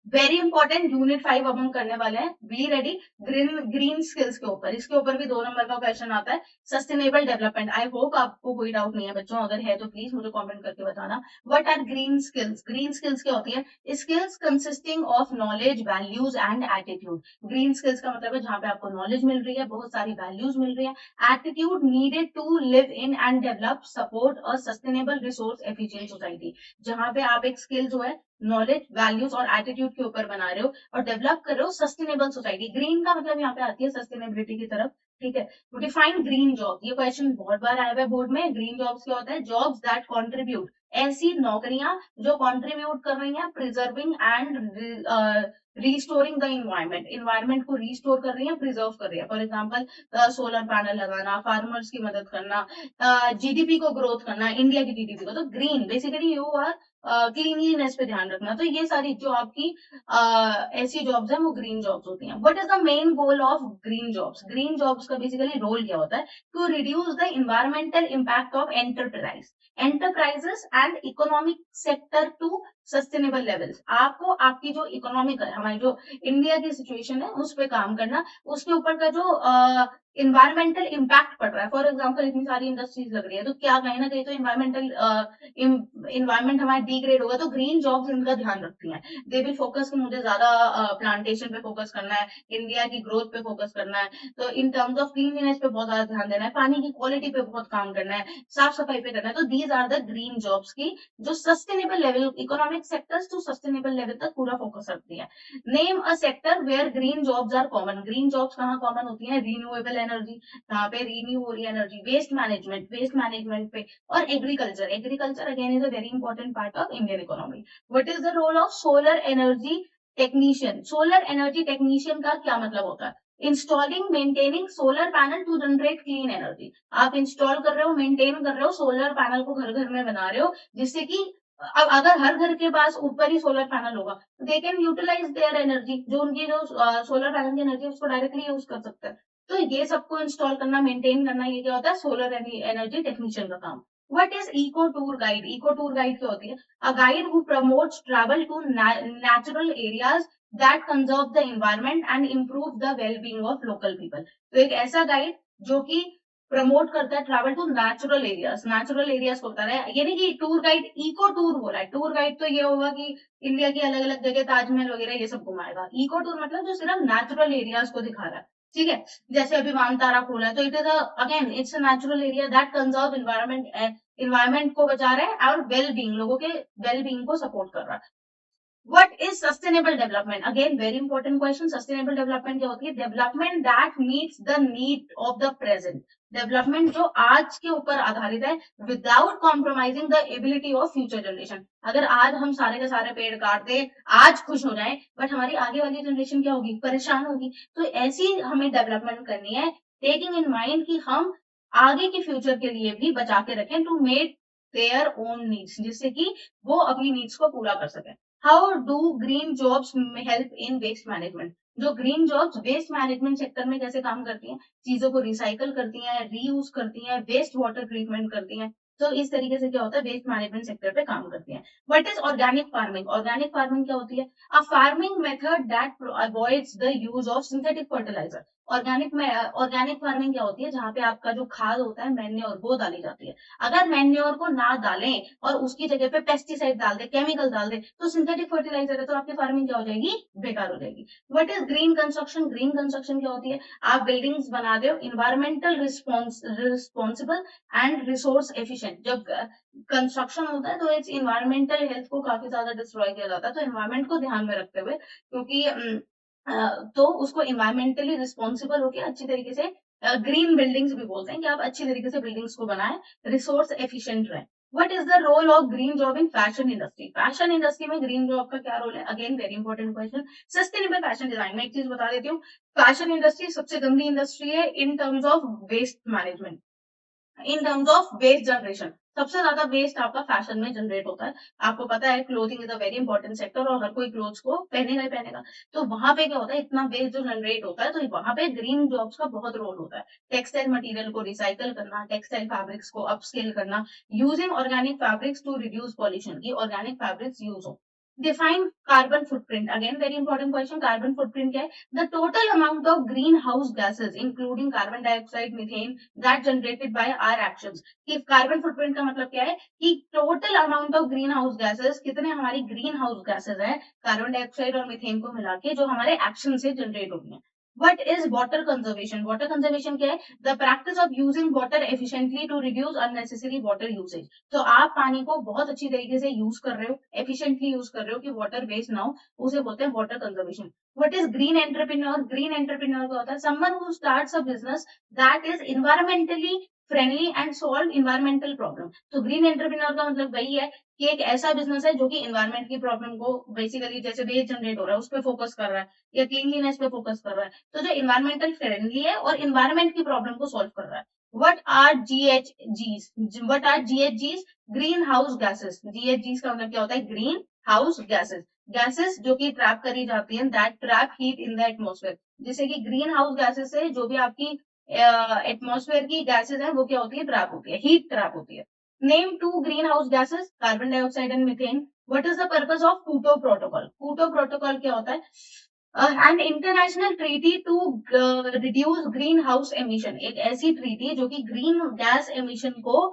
वेरी इंपॉर्टेंट यूनिट 5 अब हम करने वाले हैं, be ready, green green skills के ऊपर, इसके ऊपर भी 2 नंबर का क्वेश्चन आता है, सस्टेनेबल डेवलपमेंट। आई होप आपको कोई डाउट नहीं है बच्चों, अगर है तो प्लीज मुझे कमेंट करके बताना। What are green skills? Green skills क्या होती है? Skills consisting of knowledge, values and attitude. Green skills का मतलब है जहां पे आपको नॉलेज मिल रही है, बहुत सारी वैल्यूज मिल रही है, attitude needed to live in and develop support a sustainable resource efficient society, जहां पे आप एक स्किल जो है नॉलेज, वैल्यूज और एटीट्यूड के ऊपर बना रहे हो और डेवलप कर रहे हो सस्टेनेबल सोसाइटी। ग्रीन का मतलब यहाँ पे आती है सस्टेनेबिलिटी की तरफ, ठीक है। तो डिफाइन ग्रीन जॉब, ये क्वेश्चन बहुत बार आया हुआ है बोर्ड में। ग्रीन जॉब्स क्या होता है? जॉब्स दैट कंट्रीब्यूट, ऐसी नौकरियां जो कंट्रीब्यूट कर रही हैं preserving and restoring the environment, environment को रिस्टोर कर रही है, प्रिजर्व कर रही है, फॉर एग्जाम्पल सोलर पैनल लगाना, फार्मर्स की मदद करना, जीडीपी को ग्रोथ करना, इंडिया की जीडीपी को। तो green basically you are cleanliness पे ध्यान रखना, तो ये सारी जो आपकी ऐसी जॉब्स हैं वो ग्रीन जॉब्स होती हैं। What is the main goal of green jobs? Green jobs का बेसिकली रोल क्या होता है? To reduce the environmental impact of enterprises and economic sector to sustainable levels. आपको आपकी जो इकोनॉमिक है, हमारी जो इंडिया की सिचुएशन है उस पर काम करना, उसके ऊपर का जो इन्वायरमेंटल इम्पैक्ट पड़ रहा है, फॉर एग्जाम्पल इतनी सारी इंडस्ट्रीज लग रही है, तो क्या कहीं ना कहीं तो इन्वायरमेंटल इन्वायरमेंट हमारा डिग्रेड होगा, तो ग्रीन जॉब्स इनका ध्यान रखती हैं। दे विल फोकस कि मुझे ज्यादा प्लांटेशन पे फोकस करना है, इंडिया की ग्रोथ पे फोकस करना है, तो इन टर्म्स ऑफ क्लीनलीनेस पे बहुत ज्यादा ध्यान देना है, पानी की क्वालिटी पे बहुत काम करना है, साफ सफाई पे करना है। तो these are the green jobs की जो sustainable level, economic sectors to sustainable level तक पूरा फोकस रखती है। Name a sector where green jobs are common. Green jobs कहाँ कॉमन होती है? रिन्यूएबल एनर्जी, यहाँ पे रिन्यू हो रही है एनर्जी, वेस्ट मैनेजमेंट पे, और agriculture. Agriculture again is a very important part of Indian economy. What is the role of solar energy technician? Solar energy technician का क्या मतलब होता है? Installing maintaining solar panel to generate clean energy. आप install कर रहे हो, maintain कर रहे हो, सोलर पैनल को घर घर में बना रहे हो, जिससे कि अब अगर हर घर के पास ऊपर ही सोलर पैनल होगा, they can utilise their energy, जो उनकी जो सोलर पैनल की एनर्जी उसको डायरेक्टली यूज कर सकते हैं। तो ये सबको इंस्टॉल करना, मेंटेन करना, ये क्या होता है? सोलर एनर्जी टेक्नीशियन का काम। What is eco tour guide? Eco tour guide क्या होती है? A guide who promotes travel to natural areas that conserve the environment and improve the wellbeing of local people. तो एक ऐसा गाइड जो कि प्रमोट करता है ट्रैवल टू नेचुरल एरियाज को बता रहा है, यानी कि टूर गाइड इको टूर बोला है। टूर गाइड तो ये होगा कि इंडिया की अलग अलग जगह ताजमहल वगैरह ये सब घुमाएगा। इको टूर मतलब जो सिर्फ नेचुरल एरियाज को दिखा रहा है, ठीक है। जैसे अभी मानतारा खोला है, तो it is again it's a natural area that conserve environment को बचा रहा है और वेल बींग, लोगों के वेल बींग को सपोर्ट कर रहा है। What is sustainable development? Again, very important question. Sustainable development क्या होती है? Development that meets the need of the present. Development जो आज के ऊपर आधारित है, without compromising the ability of future generation. अगर आज हम सारे के सारे पेड़ काट दे, आज खुश हो जाए, बट हमारी आगे वाली जनरेशन क्या होगी? परेशान होगी। तो ऐसी हमें डेवलपमेंट करनी है, टेकिंग इन माइंड कि हम आगे के फ्यूचर के लिए भी बचा के रखें, to make their own needs, जिससे कि वो अपनी नीड्स को पूरा कर सकें। How do green jobs help in waste management? जो green jobs waste management sector में कैसे काम करती हैं? चीजों को रिसाइकल करती हैं, रीयूज करती हैं, वेस्ट वाटर ट्रीटमेंट करती हैं। तो इस तरीके से क्या होता है? वेस्ट मैनेजमेंट सेक्टर पे काम करती हैं। What is organic farming? Organic farming क्या होती है? A farming method that avoids the use of synthetic fertiliser. Organic farming क्या होती है? जहां पे आपका जो खाद होता है, मैन्योर, वो डाली जाती है। अगर मैन्योर को ना डालें और उसकी जगह पे पेस्टिसाइड डाल दे, केमिकल डाल दे, तो सिंथेटिक फर्टिलाइजर है, तो आपकी फार्मिंग क्या हो जाएगी? बेकार हो जाएगी। What is green construction? Green construction क्या होती है? आप बिल्डिंग्स बना दो environmental responsible and resource efficient. जब कंस्ट्रक्शन होता है तो इट्स इन्वायरमेंटल हेल्थ को काफी ज्यादा डिस्ट्रॉय किया जाता है, तो इन्वायरमेंट को ध्यान में रखते हुए, क्योंकि तो उसको इन्वायरमेंटली रिस्पॉन्सिबल होकर अच्छी तरीके से, ग्रीन बिल्डिंग्स भी बोलते हैं कि आप अच्छी तरीके से बिल्डिंग्स को बनाएं, रिसोर्स एफिशिएंट रहे। What is the role of green job in fashion industry? Fashion industry में ग्रीन जॉब का क्या रोल है? Again very important question. Sustainable fashion design में एक चीज बता देती हूँ, फैशन इंडस्ट्री सबसे गंदी इंडस्ट्री है in terms of waste management, in terms of waste generation. सबसे ज्यादा वेस्ट आपका फैशन में जनरेट होता है। आपको पता है clothing is a very important sector और हर कोई क्लोथ्स को पहनेगा ही पहनेगा। तो वहां पे क्या होता है, इतना वेस्ट जो जनरेट होता है, तो वहां पे ग्रीन जॉब्स का बहुत रोल होता है। टेक्सटाइल मटेरियल को रिसाइकल करना, टेक्सटाइल फैब्रिक्स को अपस्केल करना, using organic fabrics to reduce pollution, की ऑर्गेनिक फैब्रिक्स यूज हो। Define carbon footprint, again very important question. Carbon footprint क्या है? The total amount of greenhouse gases including carbon dioxide, methane that generated by our actions. कि carbon footprint का मतलब क्या है कि total amount of greenhouse gases, कितने हमारी ग्रीन हाउस गैसेस है कार्बन डाइऑक्साइड और मीथेन को मिला के, जो हमारे एक्शन से जनरेट होती है। What is water conservation? Water conservation क्या है? The practice of using water efficiently to reduce unnecessary water usage. तो आप पानी को बहुत अच्छी तरीके से यूज कर रहे हो, एफिशिएंटली यूज कर रहे हो कि वाटर वेस्ट ना हो, उसे बोलते हैं water conservation. What is green entrepreneur? Green entrepreneur का होता है someone who starts a business that is environmentally friendly and solve environmental problem. तो ग्रीन एंटरप्रेन्योर का मतलब वही है कि एक ऐसा बिजनेस है जो कि इन्वायरमेंट की प्रॉब्लम को, बेसिकली जैसे वेस्ट जनरेट हो रहा है उस पर फोकस कर रहा है या क्लीनलीनेस पे फोकस कर रहा है, तो जो इन्वायरमेंटल फ्रेंडली है और इन्वायरमेंट की प्रॉब्लम को सॉल्व कर रहा है। What are GHGs? What are GHGs? Greenhouse gases. GHGs का मतलब क्या होता है? ग्रीन हाउस गैसेस, गैसेस जो कि ट्रैप करी जाती है, that trap heat in the atmosphere. जैसे कि ग्रीन हाउस गैसेस से जो भी आपकी एटमोस्फेयर की गैसेस है वो क्या होती है? ट्रैप होती है, हीट ट्रैप होती है। Name two greenhouse gases, carbon dioxide and methane. What is the purpose of Kyoto protocol? Kyoto protocol क्या होता है? An international treaty to reduce greenhouse emission, एक ऐसी ट्रीटी जो कि ग्रीन गैस एमिशन को,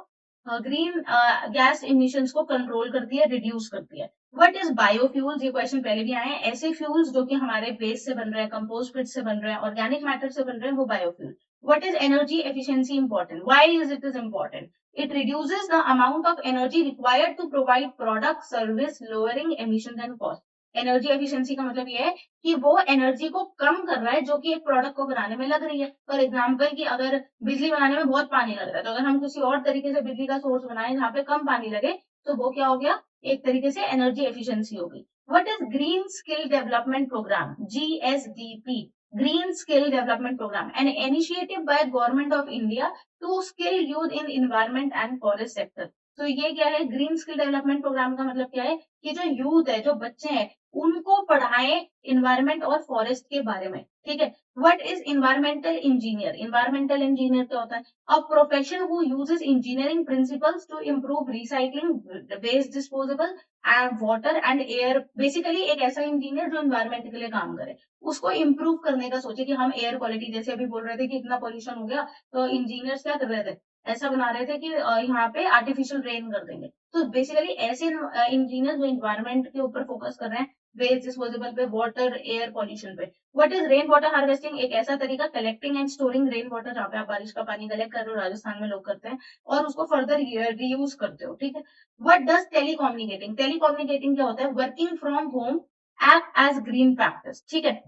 ग्रीन गैस एमिशन को control करती है, रिड्यूस करती है। What is biofuels? ये क्वेश्चन पहले भी आए हैं। ऐसे फ्यूल्स जो कि हमारे वेस्ट से बन रहे हैं, कंपोस्ट पिट से बन रहे हैं, ऑर्गेनिक मैटर से बन रहे हैं, वो biofuel. What is energy efficiency important? Why is it is important? It reduces the amount of energy required to provide product service, lowering emissions and cost. Energy efficiency का मतलब ये है कि वो एनर्जी को कम कर रहा है जो कि एक प्रोडक्ट को बनाने में लग रही है। फॉर एग्जाम्पल कि अगर बिजली बनाने में बहुत पानी लग रहा है, तो अगर हम किसी और तरीके से बिजली का सोर्स बनाए जहाँ पे कम पानी लगे, तो वो क्या हो गया? एक तरीके से एनर्जी एफिशिएंसी होगी। What is green skill development programme? GSDP, Green Skill Development Program, an initiative by Government of India to skill youth in environment and forest sector. तो ये क्या है? ग्रीन स्किल डेवलपमेंट प्रोग्राम का मतलब क्या है कि जो यूथ है, जो बच्चे हैं, उनको पढ़ाएं इन्वायरमेंट और फॉरेस्ट के बारे में। ठीक है। What is environmental engineer? Environmental engineer क्या होता है? A profession who uses engineering principles to improve recycling, waste disposable and water and air. Basically एक ऐसा इंजीनियर जो इन्वायरमेंट के लिए काम करे, उसको इम्प्रूव करने का सोचे कि हम एयर क्वालिटी, जैसे अभी बोल रहे थे कि इतना पोल्यूशन हो गया, तो इंजीनियर्स क्या कर रहे थे? ऐसा बना रहे थे कि यहाँ पे आर्टिफिशियल रेन कर देंगे। तो बेसिकली ऐसे इंजीनियर जो इन्वायरमेंट के ऊपर फोकस कर रहे हैं, वेस्ट डिस्पोजेबल पे, वाटर एयर पॉल्यूशन पे। What is rain water harvesting? एक ऐसा तरीका, collecting and storing rain water, जहाँ पे आप बारिश का पानी कलेक्ट कर रहे हो, राजस्थान में लोग करते हैं, और उसको फर्दर रीयूज करते हो। ठीक है। What does टेलीकम्युनिकेटिंग? टेलीकम्युनिकेटिंग क्या होता है? Working from home act as green practice. ठीक है।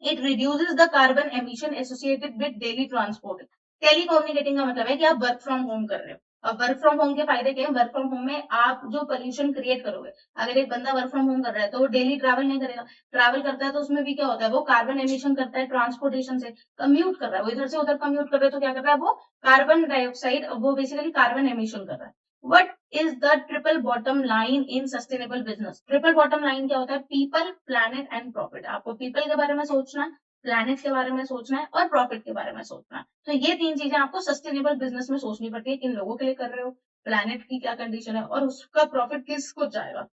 It reduces the carbon emission associated with daily transport. Telecommunicating का मतलब है कि आप वर्क फ्रॉम होम कर रहे हो। अब वर्क फ्रॉम होम के फायदे क्या है? वर्क फ्रॉम होम में आप जो पोल्यूशन क्रिएट करोगे, अगर एक बंदा वर्क फ्रॉम होम कर रहा है तो वो डेली ट्रैवल नहीं करेगा। ट्रैवल करता है तो उसमें भी क्या होता है? वो कार्बन एमिशन करता है ट्रांसपोर्टेशन से। कम्यूट कर रहा है वो, इधर से उधर कम्यूट कर रहा है, तो क्या कर रहा है वो? कार्बन डाइऑक्साइड, वो बेसिकली कार्बन एमिशन कर रहा है। What is the triple bottom line in sustainable business? Triple bottom line क्या होता है? People, planet and profit. आपको पीपल के बारे में सोचना है, प्लैनेट के बारे में सोचना है और प्रॉफिट के बारे में सोचना है। तो ये तीन चीजें आपको सस्टेनेबल बिजनेस में सोचनी पड़ती है, किन लोगों के लिए कर रहे हो, प्लैनेट की क्या कंडीशन है और उसका प्रॉफिट किसको जाएगा।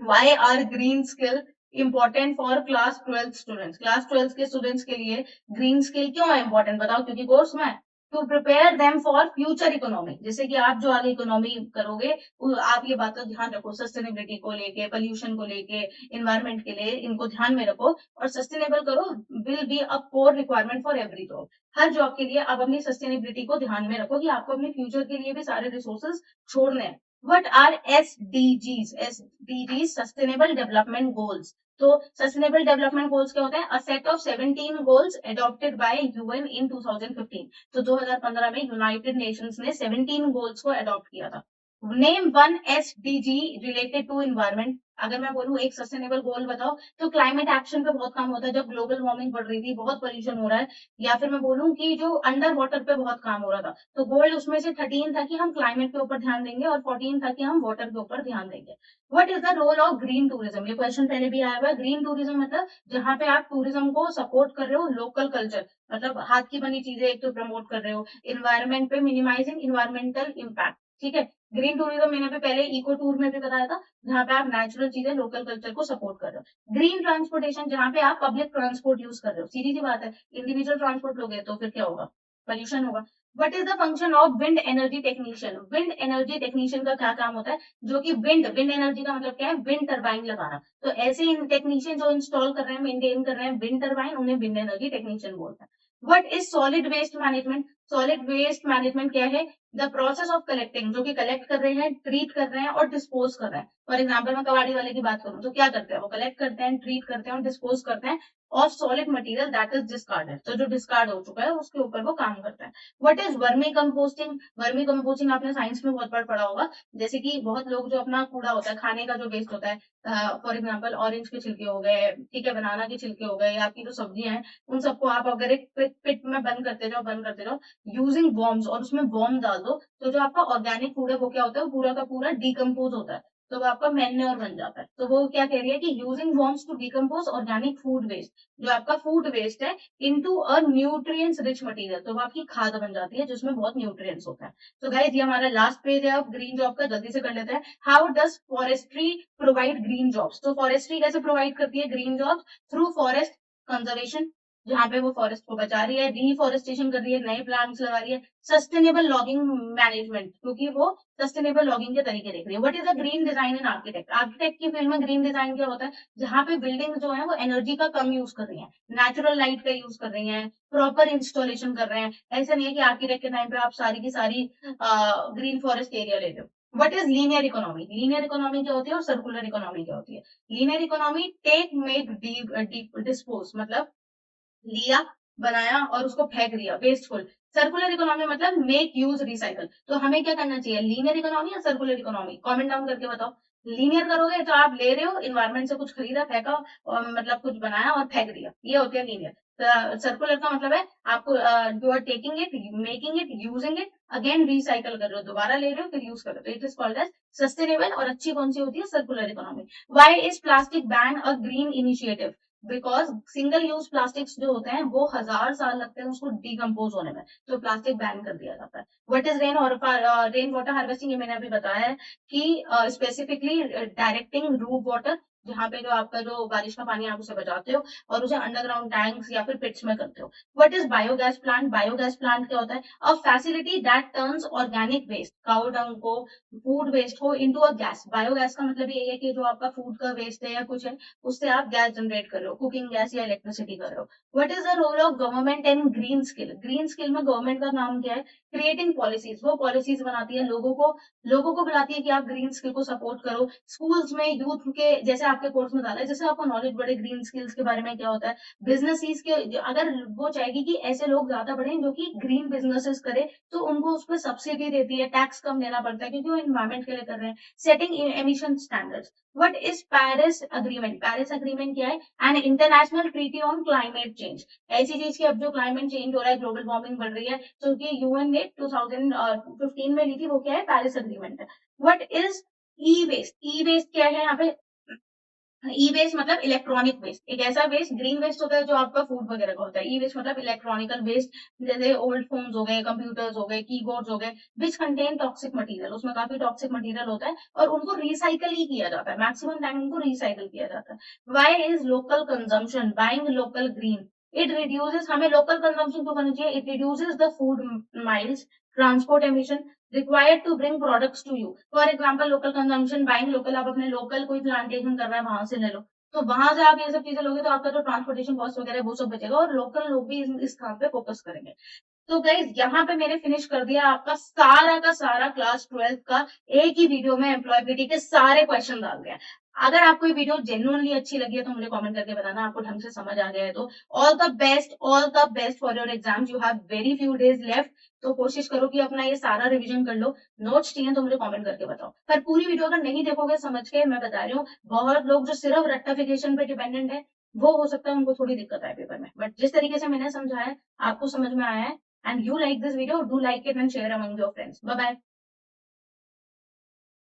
Why are green skill important for class 12 students? Class 12 के स्टूडेंट्स के लिए ग्रीन स्किल क्यों है इंपॉर्टेंट? बताओ। क्योंकि कोर्स में to prepare them for future economy, जैसे कि आप जो आगे इकोनॉमी करोगे, आप ये बात का ध्यान रखो, सस्टेनेबिलिटी को लेके, पोल्यूशन को लेके, इन्वायरमेंट के लिए, इनको ध्यान में रखो और सस्टेनेबल करो। Will be a core requirement for every job. Her job के लिए आप अपनी सस्टेनेबिलिटी को ध्यान में रखो कि आपको अपने फ्यूचर के लिए भी सारे रिसोर्सेज छोड़ने हैं। What are SDGs? SDGs Sustainable Development Goals. तो सस्टेनेबल डेवलपमेंट गोल्स क्या होते हैं? A set of 17 goals adopted by UN in 2015। तो 2015 में यूनाइटेड नेशंस ने 17 गोल्स को अडॉप्ट किया था। Name one SDG related to environment. अगर मैं बोलूँ एक सस्टेनेबल गोल बताओ, तो क्लाइमेट एक्शन पे बहुत काम होता है। जब ग्लोबल वार्मिंग बढ़ रही थी, बहुत पोल्यूशन हो रहा है, या फिर मैं बोलूँ कि जो अंडर वाटर पे बहुत काम हो रहा था, तो गोल उसमें से 13 था कि हम क्लाइमेट के ऊपर ध्यान देंगे, और 14 था कि हम वाटर के ऊपर ध्यान देंगे। What is the role of green tourism? ये क्वेश्चन पहले भी आया हुआ है। ग्रीन टूरिज्म मतलब जहाँ पे आप टूरिज्म को सपोर्ट कर रहे हो, लोकल कल्चर, मतलब हाथ की बनी चीजें एक तो प्रमोट कर रहे हो, इन्वायरमेंट पे मिनिमाइजिंग इन्वायरमेंटल इम्पैक्ट। ठीक है। ग्रीन टूरिज्म मैंने भी पहले इको टूर में भी बताया था, जहाँ पे आप नेचुरल चीजें, लोकल कल्चर को सपोर्ट कर रहे हो। ग्रीन ट्रांसपोर्टेशन, जहाँ पे आप पब्लिक ट्रांसपोर्ट यूज कर रहे हो। सीधी सी बात है, इंडिविजुअल ट्रांसपोर्ट लोगे तो फिर क्या होगा? पोल्यूशन होगा। What is the function of wind energy technician? Wind energy technician का क्या काम होता है? जो कि विंड विंड एनर्जी का मतलब क्या है? विंड टरबाइन लगाना। तो ऐसे टेक्नीशियन जो इंस्टॉल कर रहे हैं, मेंटेन कर रहे हैं विंड टरबाइन, उन्हें विंड एनर्जी टेक्नीशियन बोलते हैं। What is solid waste management? Solid waste management क्या है? द प्रोसेस ऑफ कलेक्टिंग, जो कि कलेक्ट कर रहे हैं, ट्रीट कर रहे हैं और डिस्पोज कर रहे हैं। फॉर एग्जाम्पल मैं कबाड़ी वाले की बात करूं तो क्या करते हैं? वो कलेक्ट करते हैं, ट्रीट करते हैं और डिस्पोज करते हैं और solid material that is discarded, तो जो डिस्कार्ड हो चुका है उसके ऊपर वो काम करता है। What is vermi composting? Vermi composting आपने साइंस में बहुत बार पढ़ा होगा। जैसे कि बहुत लोग जो अपना कूड़ा होता है, खाने का जो वेस्ट होता है, फॉर एग्जाम्पल ऑरेंज के छिलके हो गए, ठीक है, बनाना के छिलके हो गए, या आपकी जो सब्जियां हैं, उन सबको आप अगर एक पिट में बंद करते जाओ यूजिंग वॉर्म्स, और उसमें वॉर्म डाल दो, तो जो आपका ऑर्गेनिक फूड है वो क्या होता है? वो पूरा का पूरा डिकम्पोज होता है, तो वो आपका मैन्योर बन जाता है। तो वो क्या कह रही है कि using worms to decompose organic food waste, जो आपका फूड वेस्ट है, into a nutrients rich material, तो वो आपकी खाद बन जाती है जिसमें बहुत न्यूट्रिएंट्स होता है। तो गाइस ये हमारा लास्ट पेज है अब ग्रीन जॉब का, जल्दी से कर लेते हैं। How does forestry provide green jobs? तो फॉरेस्ट्री कैसे प्रोवाइड करती है green jobs? Through forest conservation, जहाँ पे वो फॉरेस्ट को बचा रही है, डिफॉरेस्टेशन कर रही है, नए प्लांट्स लगा रही है, सस्टेनेबल लॉगिंग मैनेजमेंट, क्योंकि वो सस्टेनेबल लॉगिंग के तरीके देख रही है। What is the green design in architect? Architect की फील्ड में ग्रीन डिजाइन क्या होता है? जहाँ पे बिल्डिंग जो है वो एनर्जी का कम यूज कर रही है, नेचुरल लाइट का यूज कर रही है, प्रॉपर इंस्टॉलेशन कर रहे हैं। ऐसा नहीं है कि आर्किटेक्ट के टाइम पे आप सारी की सारी ग्रीन फॉरेस्ट एरिया ले रहे हो। What is linear economy? Linear economy क्या होती है और सर्कुलर इकोनॉमी क्या होती है? Linear economy take make deep dispose, मतलब लिया, बनाया और उसको फेंक दिया, वेस्टफुल। सर्कुलर इकोनॉमी मतलब मेक यूज रिसाइकल। तो हमें क्या करना चाहिए, लीनियर इकोनॉमी या सर्कुलर इकोनॉमी? कमेंट डाउन करके बताओ। लीनियर करोगे तो आप ले रहे हो इन्वायरमेंट से, कुछ खरीदा, फेंका, और मतलब कुछ बनाया और फेंक दिया, ये होते हैं लीनियर। सर्कुलर का मतलब है आपको you are taking it, making it, using it, again recycle कर रहे हो, दोबारा ले रहे हो फिर यूज कर रहे हो, it is called as sustainable. और अच्छी कौन सी होती है? Circular economy. Why is plastic ban a green initiative? Because single use plastics जो होते हैं वो 1000 साल लगते हैं उसको डिकम्पोज होने में, तो प्लास्टिक बैन कर दिया जाता है। What is rain water harvesting? ये मैंने अभी बताया है कि स्पेसिफिकली डायरेक्टिंग रूफ वाटर, जहाँ पे जो आपका जो बारिश का पानी आप उसे बचाते हो और उसे अंडरग्राउंड टैंक्स या फिर पिट्स में करते हो। What is biogas plant? Biogas plant क्या होता है? A facility that turns organic waste, cow dung को, फूड वेस्ट को, इनटू अ गैस। बायोगैस का मतलब ये है कि जो आपका फूड का वेस्ट है या कुछ है, उससे आप गैस जनरेट कर रहे हो, कुकिंग गैस या इलेक्ट्रिसिटी कर रहे हो। What is the role of government in green skill? Green skill में गवर्नमेंट का काम क्या है? क्रिएटिंग पॉलिसीज, वो पॉलिसीज बनाती है, लोगों को बुलाती है कि आप ग्रीन स्किल को सपोर्ट करो। स्कूल्स में यूथ के, जैसे आपके कोर्स में डाला है, जैसे आपको नॉलेज बढ़े ग्रीन स्किल्स के बारे में क्या होता है, बिजनेस के, अगर वो चाहेगी कि ऐसे लोग ज्यादा बढ़े जो कि ग्रीन बिजनेसेस करे, तो उनको उस पर सब्सिडी देती है, टैक्स कम देना पड़ता है क्योंकि वो इन्वायरमेंट के लिए कर रहे हैं। Setting emission standards. What is Paris agreement? Paris agreement क्या है? An international treaty on climate change. ऐसी चीज की, अब जो क्लाइमेट चेंज हो रहा है, ग्लोबल वार्मिंग बढ़ रही है, जो कि यूएन ने 2015 में ली थी, वो क्या है? पेरिस अग्रीमेंट है। What is e waste? E waste क्या है यहाँ पे? ई वेस्ट मतलब इलेक्ट्रॉनिक वेस्ट, एक ऐसा वेस्ट, ग्रीन वेस्ट होता है जो आपका फूड वगैरह का होता है, ई वेस्ट मतलब इलेक्ट्रॉनिकल वेस्ट, जैसे ओल्ड फोन्स हो गए, कंप्यूटर्स हो गए, कीबोर्ड्स हो गए, विच कंटेन टॉक्सिक मटेरियल, उसमें काफी टॉक्सिक मटेरियल होता है और उनको रिसाइकल ही किया जाता है, मैक्सिमम टाइम उनको रिसाइकल किया जाता है। Why is local consumption, buying local green? It reduces, हमें लोकल कंजम्पशन क्यों करना चाहिए? It reduces the food miles, transport emission required to bring products to you. For example local consumption, buying local, आप अपने local कोई plantation कर रहे हैं वहां से ले लो, तो वहां से आप ये सब चीजें लोगे तो आपका जो ट्रांसपोर्टेशन कॉस्ट वगैरह वो सब बचेगा और लोकल लोग भी इस काम पे फोकस करेंगे। तो गाइज यहाँ पे मैंने फिनिश कर दिया आपका सारा का सारा क्लास 12 का एक ही वीडियो में एम्प्लॉयबिलिटी के सारे क्वेश्चन डाल दिया। अगर आपको ये वीडियो जेन्युइनली अच्छी लगी है तो मुझे कमेंट करके बताना, आपको ढंग से समझ आ गया है तो। All the best for your exams, you have very few days left. तो कोशिश करो कि अपना ये सारा रिवीजन कर लो। नोट्स चाहिए तो मुझे कमेंट करके बताओ। पर पूरी वीडियो अगर नहीं देखोगे समझ के, मैं बता रही हूँ, बहुत लोग जो सिर्फ रेक्टिफिकेशन पे डिपेंडेंट है, वो हो सकता है उनको थोड़ी दिक्कत आए पेपर में। बट जिस तरीके से मैंने समझाया है, आपको समझ में आया है, and you like this video, do like it and share among your friends. Bye bye.